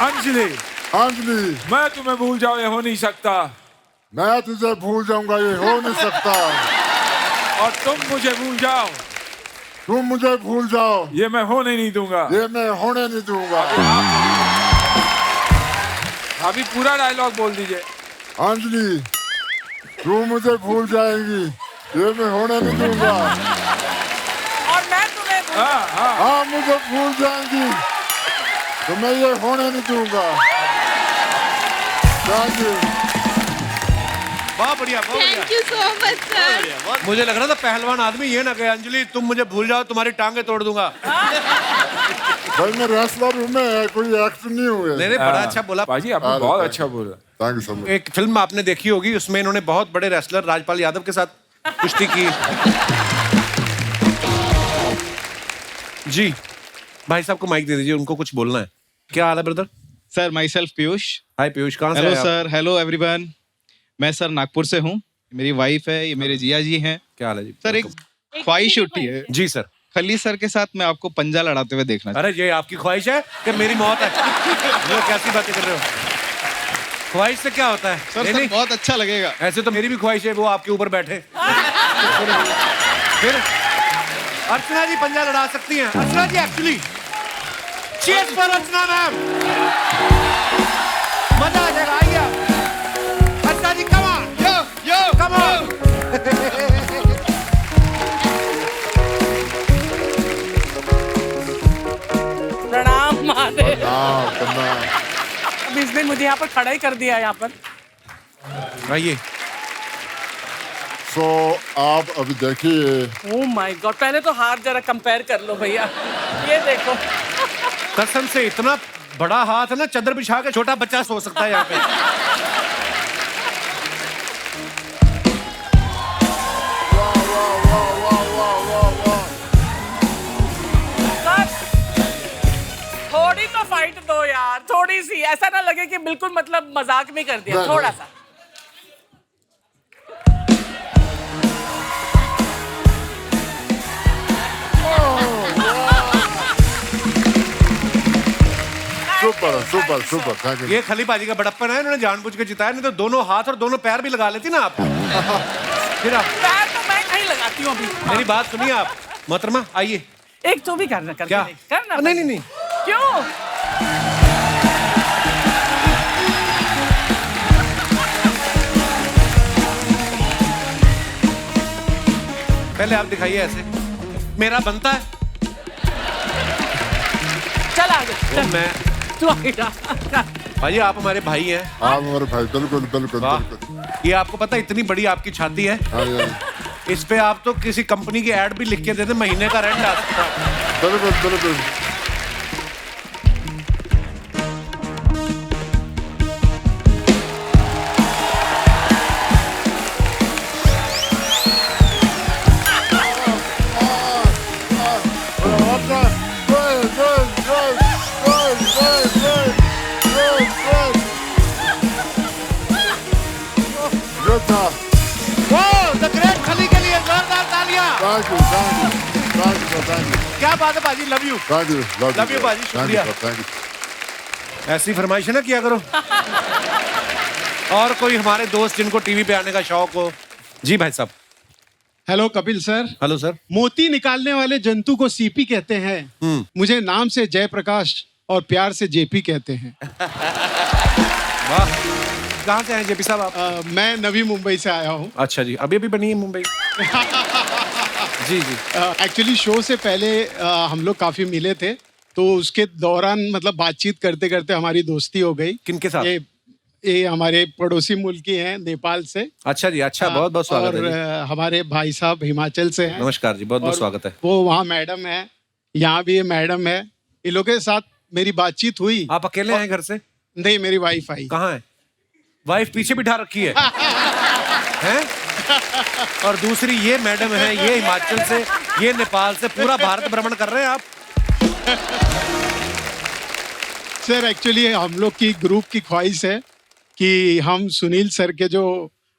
अंजलि, अंजलि मैं तुम्हें भूल जाऊं ये हो नहीं सकता। मैं तुझे भूल जाऊंगा ये हो नहीं सकता। और तुम मुझे भूल जाओ, तुम मुझे भूल जाओ ये मैं होने नहीं दूंगा। ये मैं होने नहीं दूंगा। अभी पूरा डायलॉग बोल दीजिए। अंजलि तू मुझे भूल जाएगी ये मैं होने नहीं दूंगा। और मैं तुम्हें हाँ मुझे भूल जाएंगी तो मैं ये होने नहीं दूंगा। Thank you. बहुत बढ़िया, बहुत बढ़िया। Thank you so much sir. मुझे लग रहा था पहलवान आदमी ये ना कहे अंजलि तुम मुझे भूल जाओ तुम्हारी टांगे तोड़ दूंगा। भाई मैं रेसलर हूँ, मैं कोई एक्टर नहीं हुए। नहीं बड़ा अच्छा बोला पाजी, आपने बहुत अच्छा बोला। Thank you so much. एक फिल्म आपने देखी होगी, उसमें इन्होंने बहुत बड़े रेसलर राजपाल यादव के साथ कुश्ती की। जी भाई साहब को माइक दे दीजिए, उनको कुछ बोलना है। क्या हाल है brother? Sir myself Piyush. Hi Piyush, कहाँ से? Hello sir, hello everyone. मैं सर नागपुर से हूँ, मेरी वाइफ है, ये मेरे जिया जी हैं। क्या हाल है जी? सर एक ख्वाहिश उठी है जी सर। खली सर के साथ मैं आपको पंजा लड़ाते हुए देखना। अरे ये आपकी ख्वाहिश है कि मेरी मौत है? कैसी बातें कर रहे हो? ख्वाहिश से क्या होता है? सर बहुत अच्छा लगेगा। ऐसे तो मेरी भी ख्वाहिश है वो आपके ऊपर बैठे। फिर अर्चना जी पंजा लड़ा सकती हैं। Archana ji actually cheers for Archana ma'am. मजा आ जाएगा, आइए आप। Archana ji come on, yo come on. प्रणाम महादेव। अब इसने मुझे यहाँ पर खड़ा ही कर दिया यहाँ पर। आइए। सो आप अभी देखिए। ओह माय गॉड, पहले तो हाथ जरा कंपेयर कर लो भैया, ये देखो। कसम से इतना बड़ा हाथ है ना, चादर बिछा के छोटा बच्चा सो सकता है यहाँ पे। थोड़ी तो फाइट दो यार, थोड़ी सी, ऐसा ना लगे कि बिल्कुल मतलब मजाक में कर दिया, थोड़ा सा। Super super super, thank you. ये खली पाजी का बड़प्पन है, इन्होंने जानबूझ के जिताया, नहीं तो दोनों हाथ और दोनों पैर भी लगा लेती ना आप। फिर आप पैर तो मैं नहीं लगाती हूँ अभी। मेरी बात सुनिए आप मोहतरमा, आइए। एक तो भी करना, क्या? करना नहीं नहीं नहीं, क्यों? पहले आप दिखाइए ऐसे, मेरा बनता है। चल आगे, तो मैं तू आगे जा। भाई आप हमारे भाई हैं। आप हमारे भाई, बिल्कुल बिल्कुल बिल्कुल। ये आपको पता है इतनी बड़ी आपकी छाती है, इस पे आप तो किसी कंपनी की ऐड भी लिख के देते, महीने का रेंट आ सकता है। बिल्कुल बिल्कुल। क्या बात है बाजी, लव यू। लव यू बाजी, शुक्रिया। ऐसी फरमाइश है ना किया करो। और कोई हमारे दोस्त जिनको टीवी पे आने का शौक हो। जी भाई साहब। Hello Kapil sir. Hello sir. मोती निकालने वाले जंतु को सीपी कहते हैं। मुझे नाम से जयप्रकाश और प्यार से जेपी कहते हैं। वाह, कहाँ से हैं जेपी साहब आप? मैं नवी मुंबई से आया हूँ। अच्छा जी, अभी अभी बनी है मुंबई। जी जी। एक्चुअली शो से पहले हम लोग काफी मिले थे, तो उसके दौरान मतलब बातचीत करते करते हमारी दोस्ती हो गई। किनके साथ? ये हमारे पड़ोसी मुल्क की हैं, नेपाल से। अच्छा जी, अच्छा, बहुत बहुत स्वागत है। और हमारे भाई साहब हिमाचल से हैं। नमस्कार जी, बहुत बहुत स्वागत है। वो वहाँ मैडम है, यहाँ भी मैडम है। इन लोगों के साथ मेरी बातचीत हुई। आप अकेले हैं घर से? नहीं, मेरी वाइफ आई। कहाँ है वाइफ? पीछे बिठा रखी है। हैं? और दूसरी ये मैडम है, ये हिमाचल से, ये नेपाल से, पूरा भारत भ्रमण कर रहे हैं आप। सर एक्चुअली हम लोग की ग्रुप की ख्वाहिश है कि हम सुनील सर के जो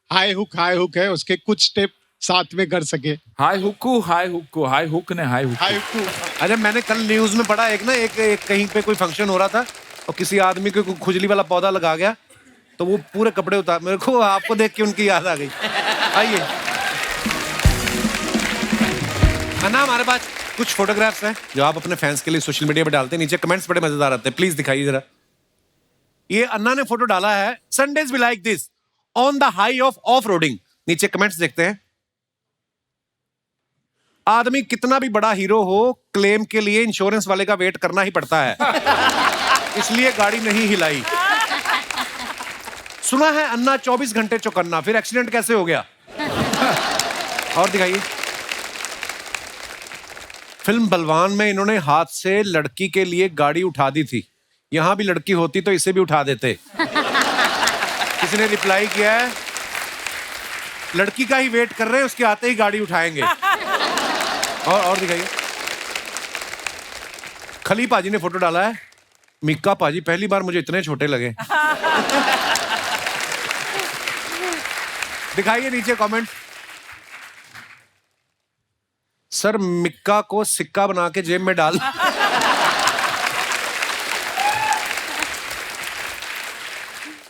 हाई हुक है उसके कुछ स्टेप साथ में कर सके। हाई हुक ने हाई हुक। अरे मैंने कल न्यूज में पढ़ा, एक कहीं पे कोई फंक्शन हो रहा था और किसी आदमी को खुजली वाला पौधा लगा गया, तो वो पूरे कपड़े उतार, मेरे को आपको देख के उनकी याद आ गई। आइए अन्ना, हमारे पास कुछ फोटोग्राफ्स हैं जो आप अपने फैंस के लिए सोशल मीडिया पे डालते हैं। नीचे कमेंट्स बड़े मजेदार आते हैं, प्लीज दिखाइए जरा। ये अन्ना ने फोटो डाला है, Sundays be like this on the high off roading. नीचे कमेंट्स देखते हैं। आदमी कितना भी बड़ा हीरो हो, क्लेम के लिए इंश्योरेंस वाले का वेट करना ही पड़ता है, इसलिए गाड़ी नहीं हिलाई। सुना है अन्ना 24 घंटे चौकन्ना, फिर एक्सीडेंट कैसे हो गया? और दिखाइए। फिल्म बलवान में इन्होंने हाथ से लड़की के लिए गाड़ी उठा दी थी। यहां भी लड़की होती तो इसे भी उठा देते। किसी ने रिप्लाई किया है, लड़की का ही वेट कर रहे हैं, उसके आते ही गाड़ी उठाएंगे। और दिखाइए। खली पाजी ने फोटो डाला है, मिक्का पाजी पहली बार मुझे इतने छोटे लगे। दिखाइए नीचे कमेंट। सर मिक्का को सिक्का बना के जेब में डाल।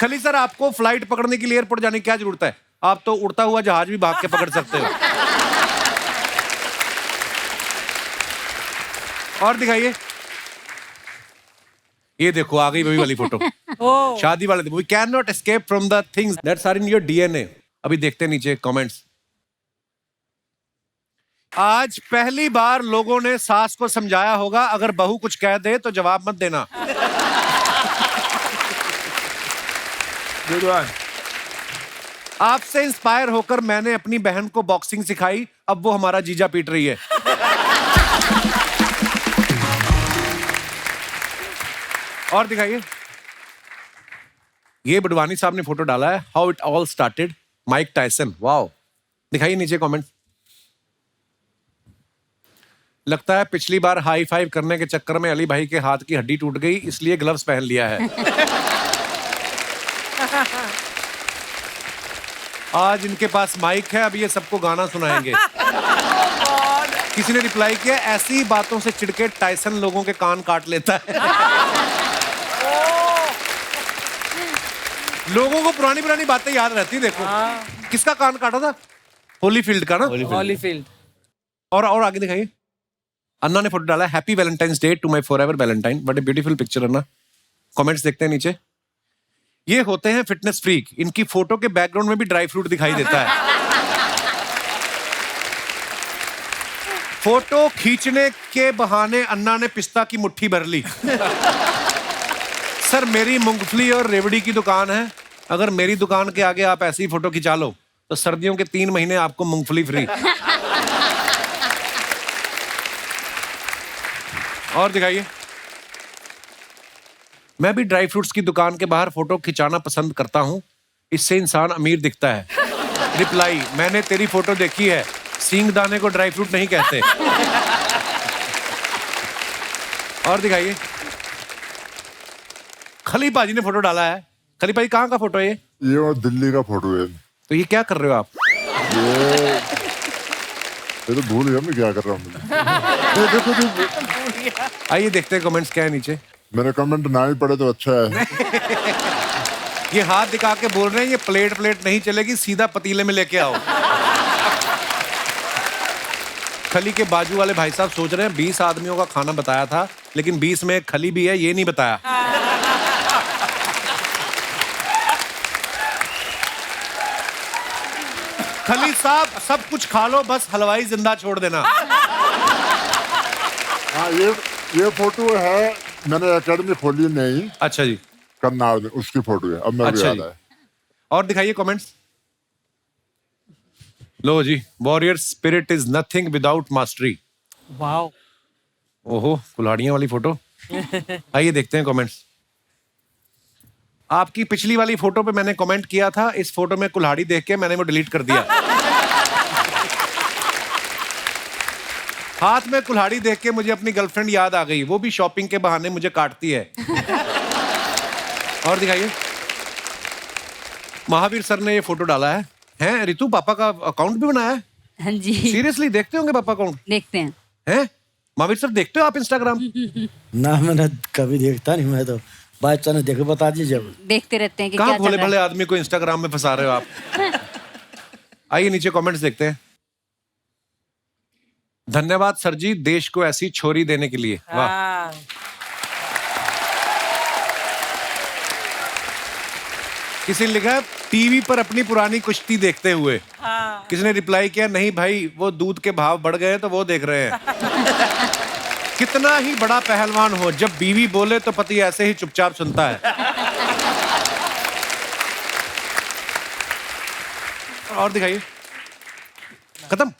खली सर, आपको फ्लाइट पकड़ने के लिए एयरपोर्ट जाने की क्या जरूरत है? आप तो उड़ता हुआ जहाज भी भाग के पकड़ सकते हो। और दिखाइए। ये देखो आ गई वही वाली फोटो, शादी वाले। We can not escape from the things that's are in your DNA. अभी देखते हैं नीचे कमेंट्स। आज पहली बार लोगों ने सास को समझाया होगा, अगर बहू कुछ कह दे तो जवाब मत देना। Good one. आपसे इंस्पायर होकर मैंने अपनी बहन को बॉक्सिंग सिखाई, अब वो हमारा जीजा पीट रही है। और दिखाइए, ये बडवानी साहब ने फोटो डाला है, how it all started, Mike Tyson. Wow, दिखाइए नीचे कमेंट। लगता है पिछली बार हाई फाइव करने के चक्कर में अली भाई के हाथ की हड्डी टूट गई, इसलिए ग्लव्स पहन लिया है। आज इनके पास माइक है, अब ये सबको गाना सुनाएंगे। किसी ने रिप्लाई किया, ऐसी बातों से चिढ़के टायसन लोगों के कान काट लेता है। लोगों को पुरानी पुरानी बातें याद रहती, देखो। किसका कान काटा था? होलीफील्ड का ना? होलीफील्ड। और आगे दिखाइए। अन्ना ने फोटो डाला, happy Valentine's day to my forever Valentine. What a beautiful picture Anna. Comments देखते हैं नीचे। ये होते हैं फिटनेस फ्रीक, इनकी फोटो के बैकग्राउंड में भी ड्राई फ्रूट दिखाई देता है। फोटो खींचने के बहाने अन्ना ने पिस्ता की मुट्ठी भर ली। सर मेरी मूंगफली और रेवड़ी की दुकान है, अगर मेरी दुकान के आगे आप ऐसी फोटो खिंचा लो तो सर्दियों के 3 महीने आपको मूंगफली फ्री। और दिखाइए। मैं भी ड्राई फ्रूट्स की दुकान के बाहर फोटो खिंचाना पसंद करता हूं, इससे इंसान अमीर दिखता है। रिप्लाई, मैंने तेरी फोटो देखी है, सींगदाने को ड्राई फ्रूट नहीं कहते। और दिखाइए। खली पाजी ने फोटो डाला है। खली पाजी कहाँ का फोटो है ये? और दिल्ली का फोटो है। तो ये क्या कर रहे हो आप? ये तो भूल गया मैं क्या कर रहा हूँ। आइए देखते हैं कमेंट्स क्या है नीचे। मेरे कमेंट ना ही पड़े तो अच्छा है। ये हाथ दिखा के बोल रहे हैं, ये प्लेट नहीं चलेगी, सीधा पतीले में लेके आओ। खली के बाजू वाले भाई साहब सोच रहे हैं 20 आदमियों का खाना बताया था, लेकिन 20 में खली भी है, ये नहीं बताया। खली साहब सब कुछ खा लो, बस हलवाई जिंदा छोड़ देना। हाँ, ये फोटो है, मैंने एकेडमी खोली नहीं। अच्छा जी। करनाल में उसकी फोटो है, अब मेरे को याद है। और दिखाइए कमेंट्स। लो जी, warrior spirit is nothing without mastery. Wow. ओहो, कुल्हाड़ियां वाली फोटो। आइए देखते हैं कमेंट्स। आपकी पिछली वाली फोटो पे मैंने कमेंट किया था, इस फोटो में कुल्हाड़ी देख के मैंने वो डिलीट कर दिया। हाथ में कुल्हाड़ी देख के मुझे अपनी गर्लफ्रेंड याद आ गई, वो भी शॉपिंग के बहाने मुझे काटती है। और दिखाइए। महावीर सर ने ये फोटो डाला है। हैं रितु, पापा का अकाउंट भी बनाया है? हाँ जी। सीरियसली देखते होंगे पापा अकाउंट? देखते हैं। हैं महावीर सर, देखते हो आप इंस्टाग्राम? ना, मैंने कभी देखता नहीं, मैं तो बात ने देखे बता दीजिए। देखते रहते हैं कि कहाँ भोले भले आदमी को इंस्टाग्राम में फंसा रहे हो आप। आइए नीचे कमेंट्स देखते हैं। धन्यवाद सर जी, देश को ऐसी छोरी देने के लिए। वाह। किसी ने लिखा है, टीवी पर अपनी पुरानी कुश्ती देखते हुए। किसी ने रिप्लाई किया, नहीं भाई वो दूध के भाव बढ़ गए तो वो देख रहे हैं। कितना ही बड़ा पहलवान हो, जब बीवी बोले तो पति ऐसे ही चुपचाप सुनता है। और दिखाइए। खत्म।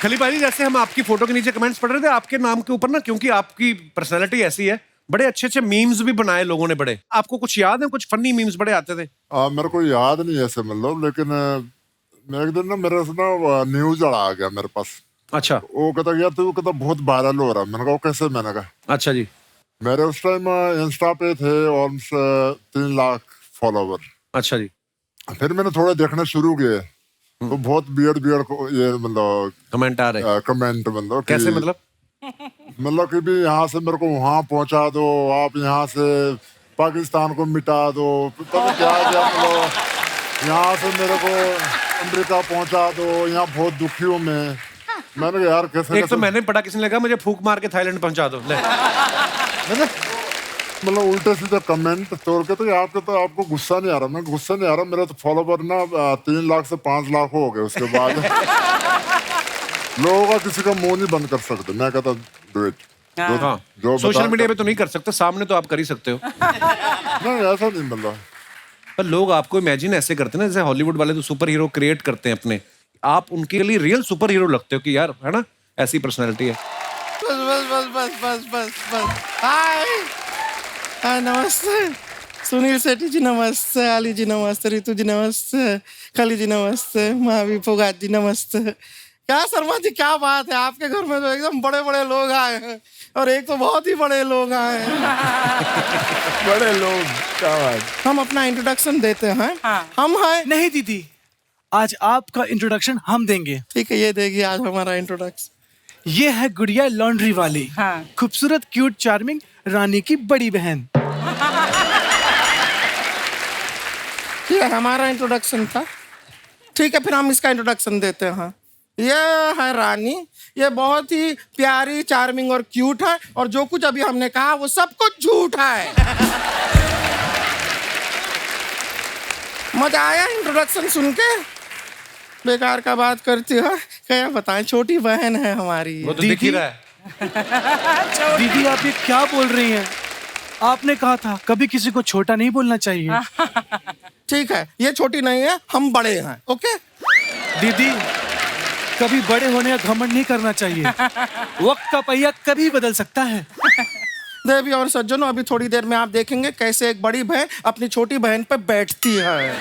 खली भाई, जैसे हम आपकी फोटो के नीचे कमेंट्स पढ़ रहे थे, आपके नाम के ऊपर ना, क्योंकि आपकी पर्सनैलिटी ऐसी है, बड़े अच्छे अच्छे मीम्स भी बनाए लोगों ने। बड़े, आपको कुछ याद है? कुछ फनी मीम्स बड़े आते थे। मेरे को याद नहीं ऐसे, मतलब, लेकिन एक दिन ना मेरे से ना न्यूज आ गया मेरे पास। अच्छा। वो कहता गया, तो कहता बहुत वायरल हो रहा है। मैंने कहा कैसे? मैंने कहा अच्छा जी। मेरे उस टाइम इंस्टा पे थे ऑलमोस्ट 3 लाख फॉलोवर। अच्छा जी। फिर मैंने थोड़ा देखना शुरू किए, तो बहुत बियर्ड ये मतलब कमेंट आ रहे। कमेंट मतलब कैसे? मतलब कि भी यहाँ से मेरे को वहाँ पहुँचा दो, आप यहाँ से पाकिस्तान को मिटा दो, पता क्या मतलब यहाँ से मेरे को अमेरिका पहुँचा दो, यहाँ बहुत दुखी हूँ मैं। मैंने कहा यार कैसे? एक तो मैंने पढ़ा, किसी ने कहा मुझे फूक मार के थाईलैंड पहुँचा दो। मतलब उल्टे सीधे कमेंट तोड़ के। तो आपको गुस्सा नहीं आ रहा? मैं गुस्सा नहीं आ रहा, मेरा तो फॉलोवर ना 3 लाख से 5 लाख हो गए। उसके बाद लोगों का किसी का मुंह नहीं बंद कर सकते। मैं कहता डू इट। हाँ, सोशल मीडिया पे तो नहीं कर सकते, सामने तो आप कर ही सकते हो। नहीं ऐसा नहीं मतलब। पर लोग आपको इमेजिन ऐसे करते हैं ना, जैसे हॉलीवुड वाले तो सुपर हीरो क्रिएट करते हैं अपने, आप उनके लिए रियल सुपर हीरो लगते हो कि यार, है ना, ऐसी पर्सनैलिटी है। बस बस बस बस बस बस बस। हाय हाय, नमस्ते सुनील शेट्टी जी, नमस्ते अली जी, नमस्ते रितु जी, नमस्ते खली जी, नमस्ते महावीर फोगाट जी, नमस्ते। क्या शर्मा जी, क्या बात है, आपके घर में तो एकदम बड़े बड़े लोग आए हैं, और एक तो बहुत ही बड़े लोग आए हैं। बड़े लोग, क्या बात। हम अपना इंट्रोडक्शन देते हैं। हम हैं। नहीं दीदी, आज आपका इंट्रोडक्शन हम देंगे। ठीक है, ये देखिए आज हमारा इंट्रोडक्शन। ये है गुड़िया लॉन्ड्री वाली, खूबसूरत क्यूट चार्मिंग रानी की बड़ी बहन। ये हमारा इंट्रोडक्शन था। ठीक है, फिर हम इसका इंट्रोडक्शन देते हैं। ये है रानी, ये बहुत ही प्यारी, चार्मिंग और क्यूट है, और जो कुछ अभी हमने कहा वो सब कुछ झूठ है। मजा आया इंट्रोडक्शन सुन के? बेकार का बात करती है, क्या बताएं, छोटी बहन है हमारी। वो तो दिख ही रहा है। दीदी आप ये क्या बोल रही हैं? आपने कहा था कभी किसी को छोटा नहीं बोलना चाहिए। ठीक है, ये छोटी नहीं है, हम बड़े हैं। ओके दीदी, कभी बड़े होने का घमंड नहीं करना चाहिए। वक्त का पहिया कभी बदल सकता है। देवी और सज्जनों, अभी थोड़ी देर में आप देखेंगे कैसे एक बड़ी बहन अपनी छोटी बहन पे बैठती है।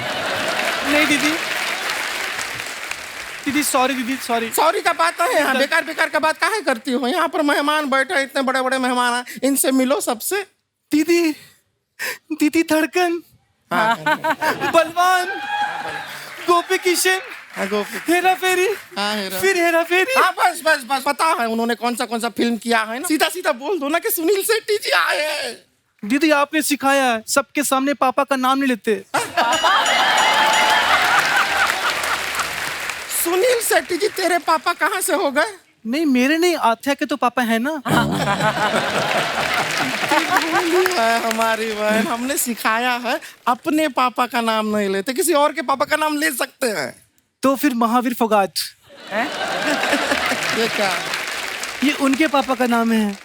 नहीं दीदी, दीदी सॉरी, दीदी सॉरी। सॉरी का बात है यहाँ, बेकार बेकार का बात काहे करती हो? यहाँ पर मेहमान बैठे, इतने बड़े बड़े मेहमान हैं, इनसे मिलो सबसे। दीदी, दीदी धड़कन, बलवान, गोपी किशन, हेरा फेरी, फिर हेरा फेरी। बस बस बस, पता है उन्होंने कौन सा फिल्म किया है ना। सीधा सीधा बोल दो ना कि सुनील शेट्टी जी आए हैं। दीदी आपने सिखाया है, सबके सामने पापा का नाम नहीं लेते। सुनील शेट्टी जी, तेरे पापा कहाँ से हो गए? नहीं, मेरे नहीं, आथ्या के तो पापा है ना। है हमारी बहन, हमने सिखाया है अपने पापा का नाम नहीं लेते, किसी और के पापा का नाम ले सकते हैं। तो फिर महावीर फोगाट ये क्या? ये उनके पापा का नाम है।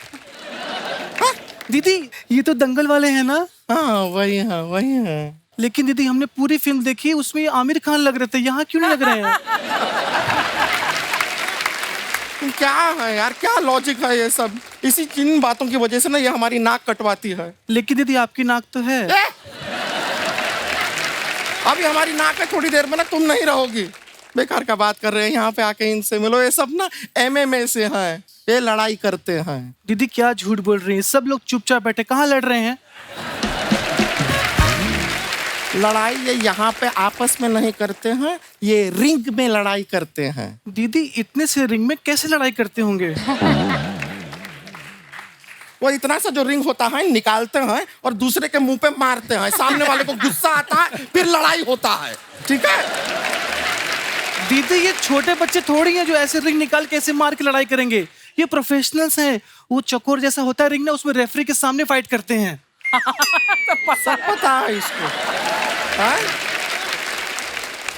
दीदी ये तो दंगल वाले हैं ना? हाँ वही है, वही है। लेकिन दीदी हमने पूरी फिल्म देखी, उसमें आमिर खान लग रहे थे, यहाँ क्यों नहीं लग रहे हैं? क्या है यार, क्या लॉजिक है ये सब? इसी किन बातों की वजह से ना ये हमारी नाक कटवाती है। लेकिन दीदी आपकी नाक तो है। अभी हमारी नाक है, थोड़ी देर में ना तुम नहीं रहोगी। बेकार का बात कर रहे हैं, यहाँ पे आके इनसे मिलो। ये सब ना MMA से हैं, ये लड़ाई करते हैं। दीदी क्या झूठ बोल रही हैं? सब लोग चुपचाप बैठे, कहाँ लड़ रहे हैं? लड़ाई ये यहाँ पे आपस में नहीं करते हैं, ये रिंग में लड़ाई करते हैं। दीदी इतने से रिंग में कैसे लड़ाई करते होंगे? वो इतना सा जो रिंग होता है निकालते हैं और दूसरे के मुंह पे मारते हैं, सामने वाले को गुस्सा आता है, फिर लड़ाई होता है। ठीक है दीदी, ये छोटे बच्चे थोड़ी हैं जो ऐसे रिंग निकाल के ऐसे मार के लड़ाई करेंगे। ये प्रोफेशनल्स हैं। वो चकोर जैसा होता है रिंग ना, उसमें रेफरी के सामने फाइट करते हैं। सब पता है इसको।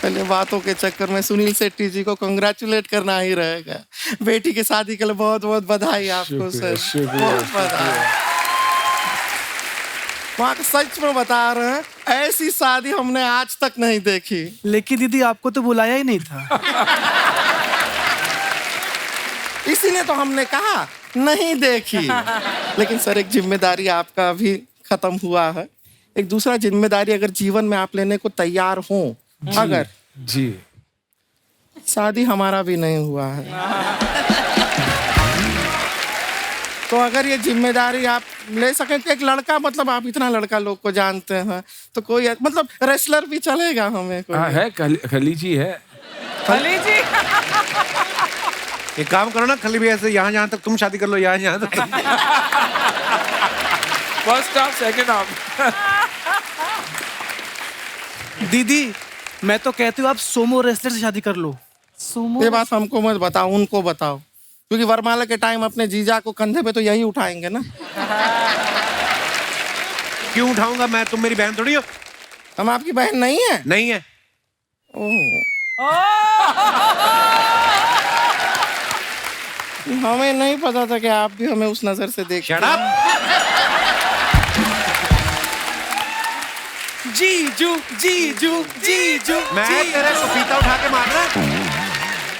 पहले बातों के चक्कर में सुनील शेट्टी जी को कंग्रेचुलेट करना ही रहेगा। बेटी की शादी के लिए बहुत बहुत बधाई आपको सर, बहुत बधाई। वहाँ सच में बता रहे हैं, ऐसी शादी हमने आज तक नहीं देखी। लेकिन दीदी आपको तो बुलाया ही नहीं था। इसीलिए तो हमने कहा नहीं देखी। लेकिन सर एक जिम्मेदारी आपका अभी खत्म हुआ है। एक दूसरा जिम्मेदारी अगर जीवन में आप लेने को तैयार हो, अगर जी शादी हमारा भी नहीं हुआ है, तो अगर ये जिम्मेदारी आप ले सकें तो एक लड़का, मतलब आप इतना लड़का लोग को जानते हैं, तो कोई मतलब रेसलर भी चलेगा हमें कोई? है खली जी है। खली जी एक काम करो ना, खली भी ऐसे यहाँ जहाँ तक तुम शादी कर लो, यहाँ तक। First half second half. दीदी मैं तो कहती हूँ आप सोमो रेसलर से शादी कर लो। ये बात हमको मत बताओ, उनको बताओ, क्योंकि वरमाला के टाइम अपने जीजा को कंधे पे तो यही उठाएंगे ना। क्यों उठाऊंगा मैं? तुम मेरी बहन थोड़ी हो। हम आपकी बहन नहीं है? नहीं है। हमें नहीं पता था कि आप भी हमें उस नजर से देख। Shut up! जीजू जीजू जीजू मैं तेरे को पीता उठा के मार रहा।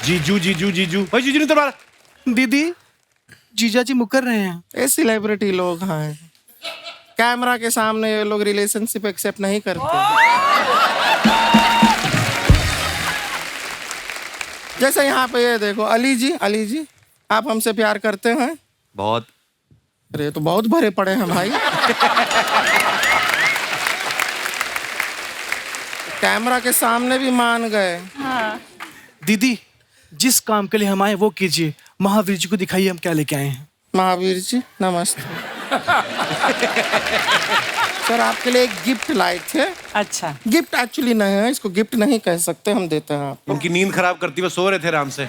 जीजू जीजू जीजू भाई जीजू नहीं तो मार। दीदी जीजा जी मुकर रहे हैं। ये सेलिब्रिटी लोग हैं, कैमरा के सामने ये लोग रिलेशनशिप एक्सेप्ट नहीं करते। जैसे यहाँ पे ये देखो, अली जी आप हमसे प्यार करते हैं? बहुत। अरे तो बहुत भरे पड़े हैं भाई। कैमरा के सामने भी मान गए। हाँ। दीदी जिस काम के लिए हम आए वो कीजिए। महावीर जी को दिखाइए हम क्या लेके आए हैं। महावीर जी नमस्ते। सर आपके लिए एक गिफ्ट लाए थे। अच्छा। गिफ्ट एक्चुअली नहीं है, इसको गिफ्ट नहीं कह सकते, हम देते हैं आपको। उनकी नींद खराब करती, वो सो रहे थे आराम से।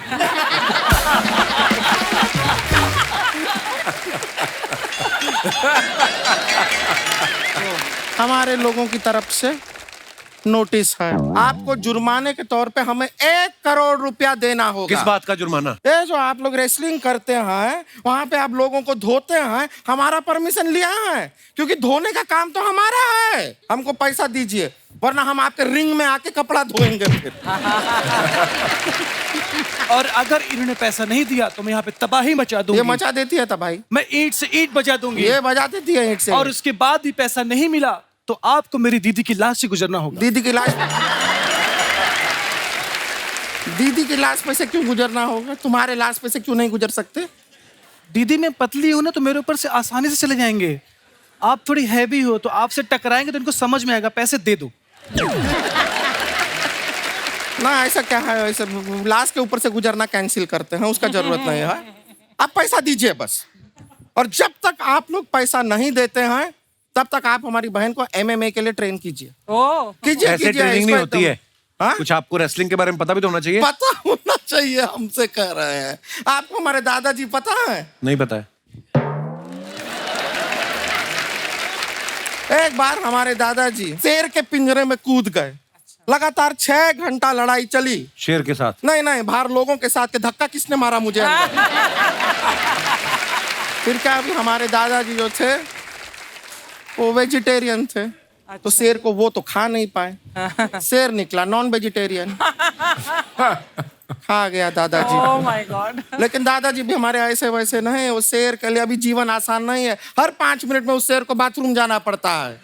हमारे लोगों की तरफ से नोटिस है, आपको जुर्माने के तौर पे हमें 1 करोड़ रुपया देना होगा। किस बात का जुर्माना? ये जो आप लोग रेसलिंग करते हैं वहां पे आप लोगों को धोते हैं, हमारा परमिशन लिया है, क्योंकि धोने का काम तो हमारा है। हमको पैसा दीजिए वरना हम आपके रिंग में आके कपड़ा धोएंगे फिर। और अगर इन्होंने पैसा नहीं दिया तो मैं यहाँ पे तबाही मचा दूंगी। ये मचा देती है तबाही। मैं ईंट से ईंट बजा दूंगी। ये बजा देती है ईंट से। और उसके बाद भी पैसा नहीं मिला तो आपको मेरी दीदी की लाश से गुजरना होगा। दीदी की लाश? दीदी की लाश पे से क्यों गुजरना होगा? तुम्हारे लाश पे से क्यों नहीं गुजर सकते? दीदी मैं पतली हूं ना तो मेरे ऊपर से आसानी से चले जाएंगे। आप थोड़ी हैवी हो तो आपसे टकराएंगे तो इनको समझ में आएगा। पैसे दे दो। ना ऐसा क्या है, ऐसा लाश के ऊपर से गुजरना कैंसिल करते हैं, उसका जरूरत नहीं है। आप पैसा दीजिए बस। और जब तक आप लोग पैसा नहीं देते हैं तब तक आप हमारी बहन को MMA के लिए ट्रेन कीजिए। कीजिए ऐसे ट्रेनिंग नहीं होती है। हाँ? कुछ आपको रेसलिंग के बारे में पता भी तो होना चाहिए। पता होना चाहिए, हमसे कह रहे हैं। आपको हमारे दादाजी पता है? नहीं पता है। एक बार हमारे दादाजी शेर के पिंजरे में कूद गए। लगातार 6 घंटा लड़ाई चली। शेर के साथ? नहीं बाहर लोगों के साथ। के धक्का किसने मारा मुझे अंदर? फिर क्या, अभी हमारे दादाजी जो थे वो वेजिटेरियन थे। तो शेर को वो तो खा नहीं पाए। शेर निकला नॉन वेजिटेरियन। खा गया दादाजी। Oh my God. लेकिन दादाजी भी हमारे ऐसे वैसे नहीं। वो शेर के लिए अभी जीवन आसान नहीं है। हर 5 मिनट में उस शेर को बाथरूम जाना पड़ता है।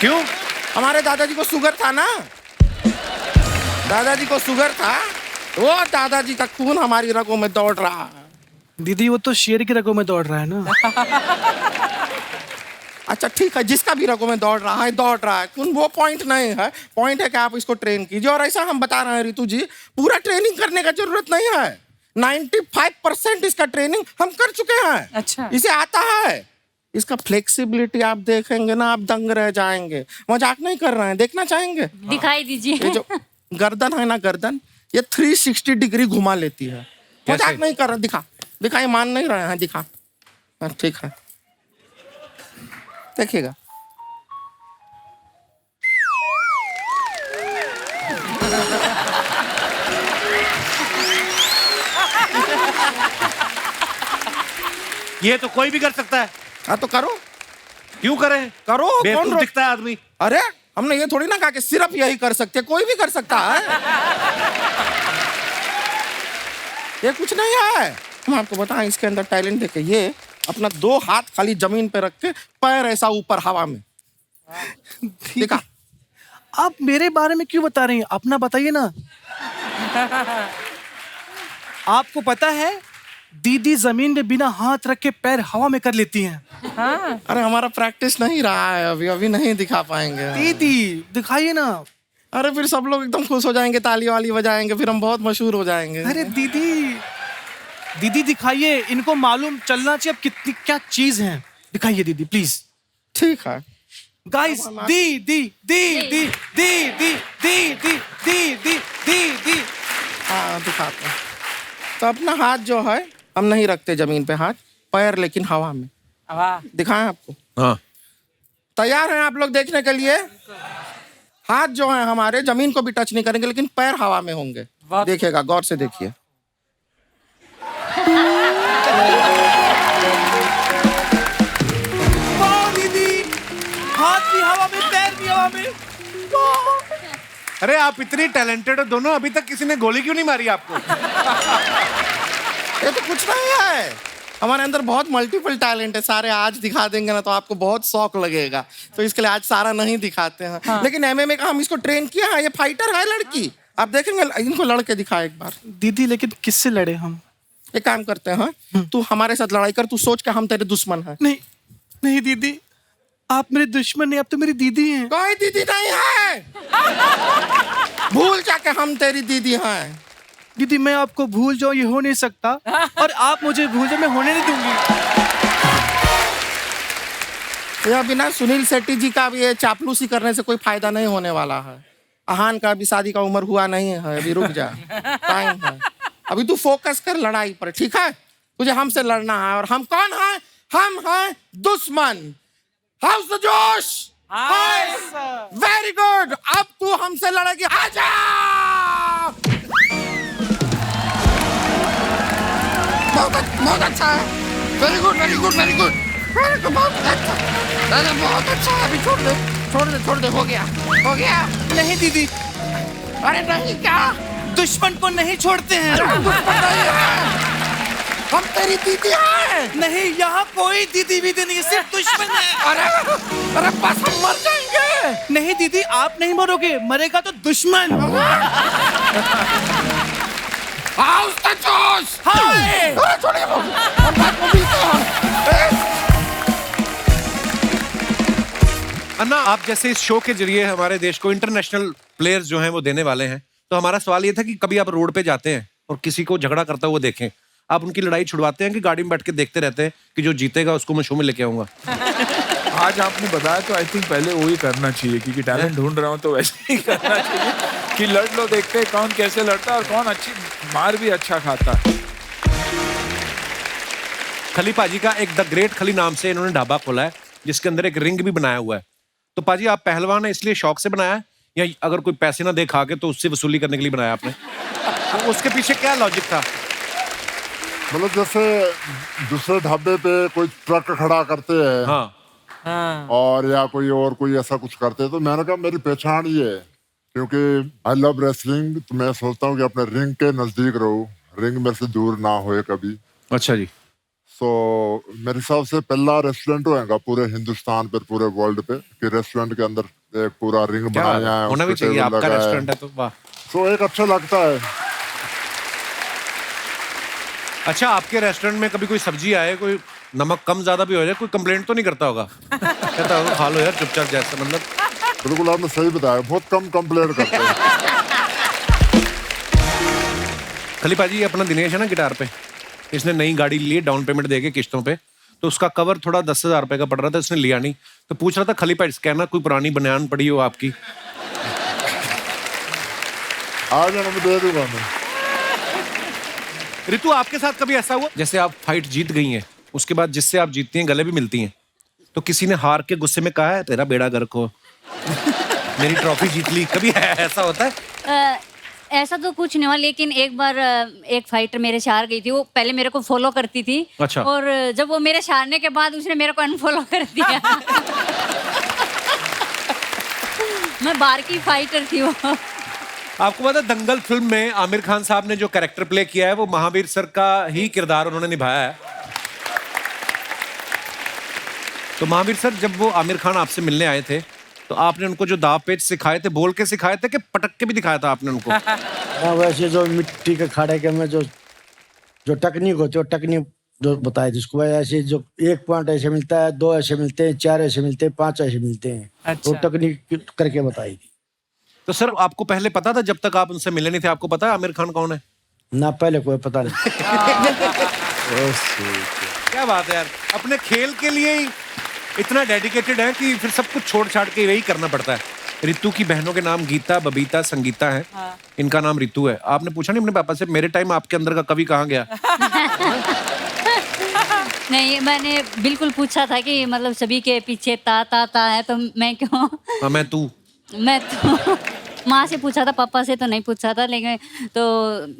क्यों? हमारे दादाजी को शुगर था ना। दादाजी को शुगर था, वो दादाजी का खून हमारी रगों में दौड़ रहा है। दीदी वो तो शेर की रगों में दौड़ रहा है ना। अच्छा ठीक है, जिसका भी रगों में दौड़ रहा है दौड़ रहा है, वो पॉइंट नहीं है। पॉइंट है कि आप इसको ट्रेन कीजिए। और ऐसा हम बता रहे हैं रितु जी, पूरा ट्रेनिंग करने का जरूरत नहीं है। 95% इसका ट्रेनिंग हम कर चुके हैं। अच्छा। इसे आता है। इसका फ्लेक्सिबिलिटी आप देखेंगे ना, आप दंग रह जाएंगे। मजाक नहीं कर रहे हैं, देखना चाहेंगे? दिखाई दीजिए। ये जो गर्दन है ना, गर्दन ये 360 डिग्री घुमा लेती है। मजाक नहीं कर रहे, दिखा ये मान नहीं रहे हैं, दिखा। ठीक है देखिएगा। ये तो कोई भी कर सकता है। हाँ तो करो। क्यों करें? करो। कौन दिखता है आदमी? अरे हमने ये थोड़ी ना कहा कि सिर्फ यही कर सकते, कोई भी कर सकता है। ये कुछ नहीं है। हम आपको बताएं, इसके अंदर टैलेंट देखे। ये अपना 2 हाथ खाली जमीन पे रख के पैर ऐसा ऊपर हवा में दिखा। आप मेरे बारे में क्यों बता रही हैं? अपना बताइए ना। आपको पता है दीदी जमीन में बिना हाथ रख के पैर हवा में कर लेती हैं। हाँ। अरे हमारा प्रैक्टिस नहीं रहा है अभी नहीं दिखा पाएंगे। दीदी दिखाइए ना। अरे फिर सब लोग एकदम खुश हो जाएंगे, ताली वाली बजाएंगे, फिर हम बहुत मशहूर हो जाएंगे। अरे दीदी दिखाइए, इनको मालूम चलना चाहिए अब कितनी क्या चीज है। दिखाइए दीदी प्लीज। ठीक है गाइस। दी। हाँ दिखाते हैं। तो अपना हाथ जो है हम नहीं रखते जमीन पे, हाथ पैर लेकिन हवा में। दिखाएं आपको? हाँ। तैयार हैं आप लोग देखने के लिए? हाथ जो है हमारे जमीन को भी टच नहीं करेंगे, लेकिन पैर हवा में होंगे। देखिएगा, गौर से देखिए। मामी अरे आप इतनी टैलेंटेड हो दोनों, अभी तक किसी ने गोली क्यों नहीं मारी आपको? ये तो कुछ नहीं है, हमारे अंदर बहुत मल्टीपल टैलेंट है। सारे आज दिखा देंगे ना तो आपको बहुत शौक लगेगा, तो इसके लिए आज सारा नहीं दिखाते हैं। हाँ। लेकिन एमएमए का हम इसको ट्रेन किया है, ये फाइटर है लड़की, आप देखेंगे इनको लड़के दिखाए एक बार। दीदी लेकिन किससे लड़े हम? एक काम करते हैं, तू हमारे साथ लड़ाई कर, तू सोच के हम तेरे दुश्मन हैं। नहीं नहीं दीदी, आप मेरे दुश्मन नहीं, आप तो मेरी दीदी हैं। कोई दीदी नहीं है, भूल जाके हम तेरी दीदी हैं। दीदी मैं आपको भूल जाऊं ये हो नहीं सकता, और आप मुझे भूल जाओ मैं होने नहीं दूंगी। यह बिना सुनील शेट्टी जी का भी ये चापलूसी करने से कोई फायदा नहीं होने वाला है। अहान का भी शादी का उम्र हुआ नहीं है, अभी रुक जा, टाइम है। अभी तू फोकस कर लड़ाई पर, ठीक है? तुझे हमसे लड़ना है, और हम कौन है? हम हैं दुश्मन। हाउस द जोश। वेरी गुड, अब तू हमसे लड़ेगी, आजा। बहुत अच्छा है, very good very good very good, बहुत अच्छा, बहुत अच्छा है। अभी छोड़ दे छोड़ दे छोड़ दे, हो गया हो गया। नहीं दीदी। अरे नहीं क्या? दुश्मन को नहीं छोड़ते हैं। दुश्मन नहीं है, हम तेरी दीदी हैं। नहीं, यहाँ कोई दीदी वीदी नहीं, सिर्फ दुश्मन है। अरे अरे बस हम मर जाएंगे। नहीं दीदी, आप नहीं मरोगे, मरेगा तो दुश्मन। हाउस द जोश। अरे छोड़िए, हम बात में मिलते हैं। अन्ना, आप जैसे इस शो के जरिए हमारे देश को इंटरनेशनल प्लेयर्स जो हैं वो देने वाले हैं, तो हमारा सवाल ये था कि कभी आप रोड पे जाते हैं और किसी को झगड़ा करता हुआ देखें, आप उनकी लड़ाई छुड़वाते हैं कि गाड़ी में बैठ के देखते रहते हैं कि जो जीतेगा उसको मैं शो में लेके आऊंगा? आज आपने बताया तो आई थिंक पहले वही करना चाहिए, क्योंकि टैलेंट ढूंढ रहा हूँ तो वैसे ही करना चाहिए कि लड़ लो, देखते हैं कौन कैसे लड़ता है और कौन अच्छी मार भी अच्छा खाता है। खली पाजी का एक द ग्रेट खली नाम से इन्होंने ढाबा खोला है, जिसके अंदर एक रिंग भी बनाया हुआ है। तो पाजी, आप पहलवान है इसलिए शौक से बनाया है, या अगर कोई पैसे ना दे खा के तो उससे वसूली करने के लिए बनाया आपने? तो उसके पीछे क्या लॉजिक था? मतलब जैसे दूसरे ढाबे पे कोई ट्रक खड़ा करते हैं, हाँ। और या कोई ऐसा कुछ करते हैं, तो मैंने कहा मेरी पहचान ये है, क्योंकि आई लव रेसलिंग, तो मैं सोचता हूँ कि अपने रिंग के नजदीक रहूं, रिंग मेरे से दूर ना होए कभी। अच्छा जी। सो मेरे हिसाब से पहला रेस्टोरेंट होएगा पूरे हिंदुस्तान पर, पूरे वर्ल्ड पे, कि रेस्टोरेंट के अंदर एक पूरा रिंग बनाया है, होना भी चाहिए, आपका रेस्टोरेंट है तो वाह। सो एक अच्छा लगता है। अच्छा, आपके रेस्टोरेंट में कभी कोई सब्जी आए, कोई नमक कम ज्यादा भी हो जाए, कोई कंप्लेंट तो नहीं करता होगा? कहता होगा खा लो यार चुपचाप, जैसे मतलब। बिल्कुल आपने सही बताया, बहुत कम कंप्लेंट करते हैं। खली पाजी, अपना दिनेश है ना गिटार पे, इसने नई गाड़ी ली, डाउन पेमेंट देके किस्तों पे, तो उसका कवर थोड़ा 10,000 रुपए का पड़ रहा था, इसने लिया नहीं, तो पूछ रहा था खली पाजी कहना कोई पुरानी बनियान पड़ी हो आपकी? आ जाना, मैं दे दूंगा मैं। रितु, आपके साथ कभी ऐसा हुआ जैसे आप फाइट जीत गई हैं, उसके बाद जिससे आप जीतती हैं गले भी मिलती हैं, तो किसी ने हार के गुस्से में कहा है तेरा बेड़ा गर्क हो, मेरी ट्रॉफी जीत ली, कभी ऐसा होता है? ऐसा तो कुछ नहीं हुआ, लेकिन एक बार एक फाइटर मेरे से हार गई थी। वो पहले मेरे को फॉलो करती थी। अच्छा। और जब वो मेरे से हारने के बाद उसने मेरे को अनफॉलो कर दिया। मैं बाहर की फाइटर थी वो। आपको पता है दंगल फिल्म में आमिर खान साहब ने जो कैरेक्टर प्ले किया है वो महावीर सर का ही किरदार उन्होंने निभाया है। तो महावीर सर, जब वो आमिर खान आपसे मिलने आए थे तो आपने उनको जो दाव पेच सिखाए थे, बोल के सिखाए थे कि पटक के भी दिखाया था आपने उनको? हाँ, वैसे जो मिट्टी के खाड़े के में जो टेक्निक होती है, टेक्निक जो बताए जिसको, ऐसे जो 1 पॉइंट ऐसे मिलता है, 2 ऐसे मिलते हैं, 4 ऐसे मिलते हैं, 5 ऐसे मिलते हैं। अच्छा। तो टेक्निक करके बताई थी। तो सर, आपको पहले पता था, जब तक आप उनसे मिले नहीं थे, आपको पता है आमिर खान कौन है? ना, पहले कोई पता नहीं। क्या बात है यार, अपने खेल के लिए ही इतना डेडिकेटेड है कि फिर सब कुछ छोड़ छाड़ के वही करना पड़ता है। रितु की बहनों के नाम गीता, बबीता, संगीता है। हाँ। इनका नाम रितु है। आपने पूछा नहीं अपने पापा से मेरे टाइम आपके अंदर का कवि कहाँ गया? नहीं, मैंने बिल्कुल पूछा था कि मतलब सभी के पीछे ता है, तो मैं क्यों? हाँ, मैं तू माँ से पूछा था, पापा से तो नहीं पूछा था। लेकिन तो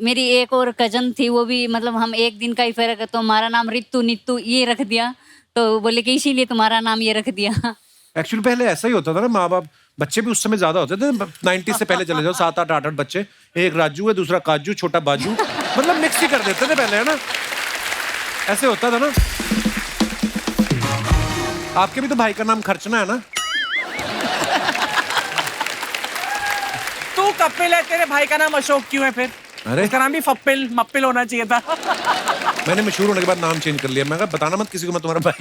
मेरी एक और कजन थी, वो भी मतलब हम एक दिन का ही फर्क है, तो हमारा नाम रितु नित्तू ये रख दिया, तो बोले कि इसीलिए तुम्हारा नाम ये रख दिया। एक्चुअली पहले ऐसा ही होता था ना, माँ बाप बच्चे भी उस समय ज्यादा होते थे, 90 से पहले चले जाओ, 7-8 8-8 बच्चे, एक राजू है, दूसरा काजू, छोटा बाजू, मतलब मिक्स ही कर देते थे पहले, है ना, ऐसे होता था ना। आपके भी तो भाई का नाम खर्चना है ना? तू कपिल है, तेरे भाई का नाम अशोक क्यों है फिर? अरे उसका नाम भी फप्पिल मप्पिल होना चाहिए था। मैंने मशहूर होने के बाद नाम चेंज कर लिया, मैं कहा बताना मत किसी को मैं तुम्हारा भाई।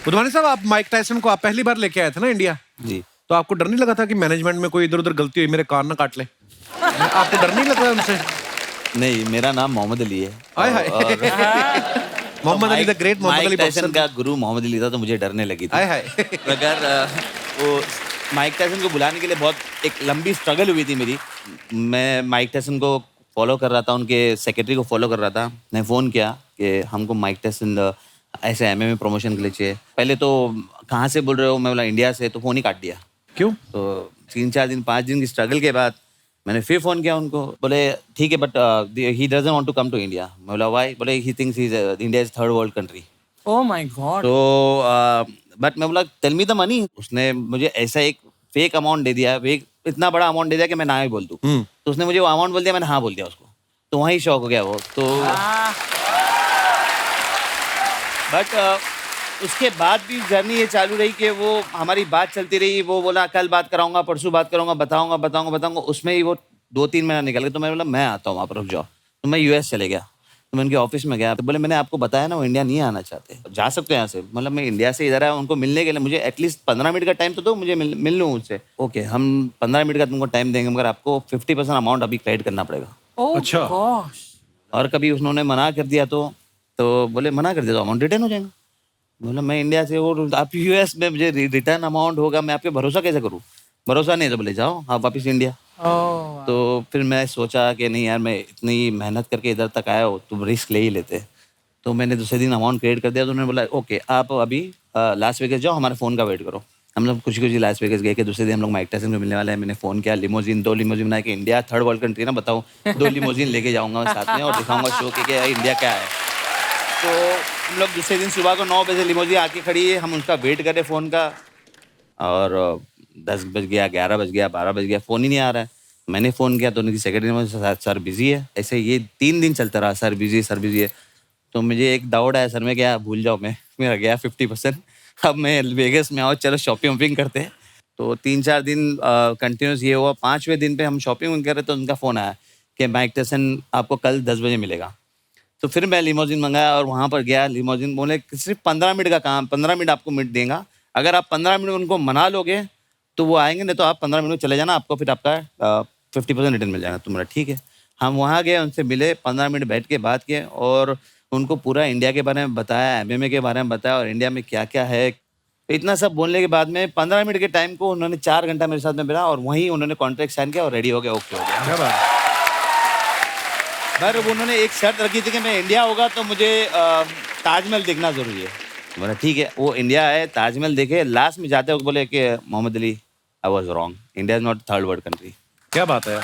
बुधवानी साहब, आप माइक टायसन को आप पहली बार लेके आए थे ना इंडिया जी, तो आपको डर नहीं लगा था कि मैनेजमेंट में कोई इधर उधर गलती हुई, मेरे कान ना काट ले? आपको डर नहीं लगा उनसे? नहीं, मेरा नाम मोहम्मद अली है। Hi hi. Mohammad Ali the great, Mohammad Ali Tyson का गुरु मोहम्मद अली था, तो मुझे डरने लगी थी। हाय हाय। अगर वो माइक टायसन को बुलाने के लिए बहुत एक लंबी स्ट्रगल हुई थी मेरी। मैं माइक टायसन को फॉलो कर रहा था, उनके सेक्रेटरी को फॉलो कर रहा था। मैंने फ़ोन किया कि हमको माइक टायसन ऐसे MMA प्रमोशन के लिए चाहिए। पहले तो कहाँ से बोल रहे हो, मैं बोला इंडिया से, तो फ़ोन ही काट दिया। क्यों? तो 3-4 दिन 5 दिन की स्ट्रगल के बाद मैंने फिर फ़ोन किया उनको, बोले ठीक है but he doesn't want to come to India. मैं बोला व्हाई? बोले he thinks India is third world country. Oh my God. तो बट मैं बोला टेल मी द मनी। उसने मुझे ऐसा एक फेक अमाउंट दे दिया, फेक इतना बड़ा अमाउंट दे दिया कि मैं ना ही बोल दूँ। तो उसने मुझे वो अमाउंट बोल दिया, मैंने हाँ बोल दिया उसको, तो वहीं शौक हो गया वो। तो बट उसके बाद भी जर्नी ये चालू रही कि वो हमारी बात चलती रही। वो बोला कल बात कराऊंगा, परसों बात करूंगा, बताऊंगा। उसमें ही वो 2-3 महीना निकल गया। तो मैं बोला मैं आता हूँ वहाँ पर, रुक जाओ। तो मैं US चले गया। तो मैं उनके ऑफिस में गया, तो बोले मैंने आपको बताया ना वो इंडिया नहीं आना चाहते, जा सकते हैं यहाँ से। मतलब मैं इंडिया से इधर आया उनको मिलने के लिए, मुझे एटलीस्ट 15 मिनट का टाइम तो दो, मुझे मिल लूँ उनसे। ओके, हम 15 मिनट का तुमको टाइम देंगे, मगर आपको 50% अमाउंट अभी क्रेडिट करना पड़ेगा। अच्छा। और कभी उन्होंने मना कर दिया तो बोले मना कर दिया तो अमाउंट रिटर्न हो जाएगा। बोला मैं इंडिया से, और आप US में मुझे रिटर्न अमाउंट होगा, मैं आप पे भरोसा कैसे करूँ? भरोसा नहीं तो बोले जाओ आप वापस इंडिया। तो फिर मैं सोचा कि नहीं यार, मैं इतनी मेहनत करके इधर तक आया हो तो रिस्क ले ही लेते। तो मैंने दूसरे दिन अमाउंट क्रेडिट कर दिया। तो उन्होंने बोला ओके आप अभी लास वेगस जाओ, हमारे फ़ोन का वेट करो। हम लोग खुशी लास वेगस गए कि दूसरे दिन हम लोग माइक टायसन को मिलने वाले हैं। मैंने फ़ोन किया, लिमोजिन 2 लिमोजिन बना के, इंडिया थर्ड वर्ल्ड कंट्री ना, बताओ 2 लिमोजिन लेके जाऊँगा साथ में और दिखाऊँगा शो के कि इंडिया क्या है। तो हम लोग दूसरे दिन सुबह को 9 बजे लिमोजिन आके खड़ी है, हम उसका वेट करें फ़ोन का, और 10 बज गया, 11 बज गया, 12 बज गया, फ़ोन ही नहीं आ रहा है। मैंने फ़ोन किया तो उनकी सेक्रेटरी ने मुझे सर बिजी है। ऐसे ये 3 दिन चलता रहा, सर बिजी है। तो मुझे एक डाउट आया सर में, क्या भूल जाओ, मेरा गया 50%। अब मैं वेगस में आओ, चलो शॉपिंग करते हैं। तो 3-4 दिन कंटिन्यूस ये हुआ। 5वें दिन पे हम शॉपिंग कर रहे तो उनका फ़ोन आया कि माइक टायसन आपको कल 10 बजे मिलेगा। तो फिर मैं लिमोजिन मंगाया और वहाँ पर गया। लिमोजिन बोले सिर्फ 15 मिनट का काम, 15 मिनट आपको मिनट देगा। अगर आप 15 मिनट उनको मना लोगे तो वो आएंगे, नहीं तो आप 15 मिनट चले जाना, आपको फिर आपका 50% रिटर्न मिल जाएगा। तो मेरा ठीक है। हम वहाँ गए, उनसे मिले, 15 मिनट बैठ के बात किए और उनको पूरा इंडिया के बारे में बताया, MMA के बारे में बताया और इंडिया में क्या क्या है। तो इतना सब बोलने के बाद में 15 मिनट के टाइम को उन्होंने 4 घंटा मेरे साथ में बिता और वहीं उन्होंने कॉन्ट्रैक्ट साइन किया और रेडी हो गया, ओके हो गया। पर उन्होंने एक शर्त रखी थी कि मैं इंडिया होगा तो मुझे ताजमहल देखना ज़रूरी है। बोला ठीक है। वो इंडिया आए, ताजमहल देखे, लास्ट में जाते वक्त बोले कि Mohammad Ali I was wrong, India is not third world country. क्या बात है।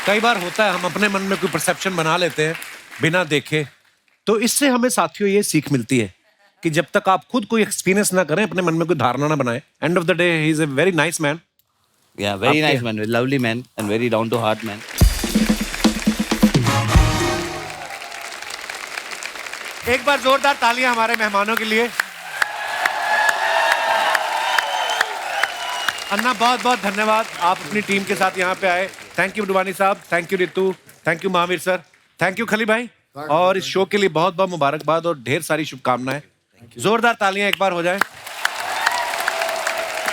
कई बार होता है हम अपने मन में कोई परसेप्शन बना लेते हैं बिना देखे। तो इससे हमें साथियों ये सीख मिलती है कि जब तक आप खुद कोई एक्सपीरियंस ना करें, अपने मन में कोई धारणा ना बनाए। End of the day he is a very nice man. Yeah, very nice man, lovely man and very down to heart man. एक बार जोरदार तालियां हमारे मेहमानों के लिए। अन्ना बहुत बहुत धन्यवाद, आप अपनी टीम के साथ यहाँ पे आए। थैंक यू बुधवानी साहब, thank you Ritu, thank you Mahavir sir, thank you खली भाई। और इस शो के लिए बहुत बहुत मुबारकबाद और ढेर सारी शुभकामनाएं। जोरदार तालियां एक बार हो जाए।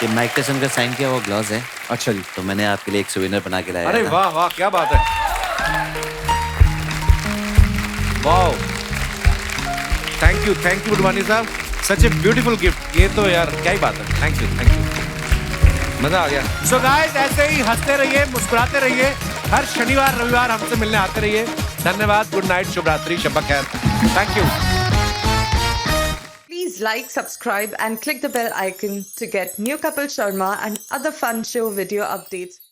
ये माइक टायसन का साइन किया वो ग्लव्स है। अच्छा जी। तो मैंने आपके लिए एक सुविनर बना के लाया। अरे वाह वाह, क्या बात है। वाह, थैंक यू बुधवानी साहब, सच ए ब्यूटीफुल गिफ्ट। ये तो यार क्या ही बात है। थैंक यू, मजा आ गया। सो गाइस, ऐसे ही हंसते रहिए, मुस्कुराते रहिए, हर शनिवार रविवार हमसे मिलने आते रहिए। धन्यवाद, गुड नाइट, शुभ रात्रि, शब्बा खैर। Thank you. Please like, subscribe and click the bell icon to get new Kapil Sharma and other fun show video updates.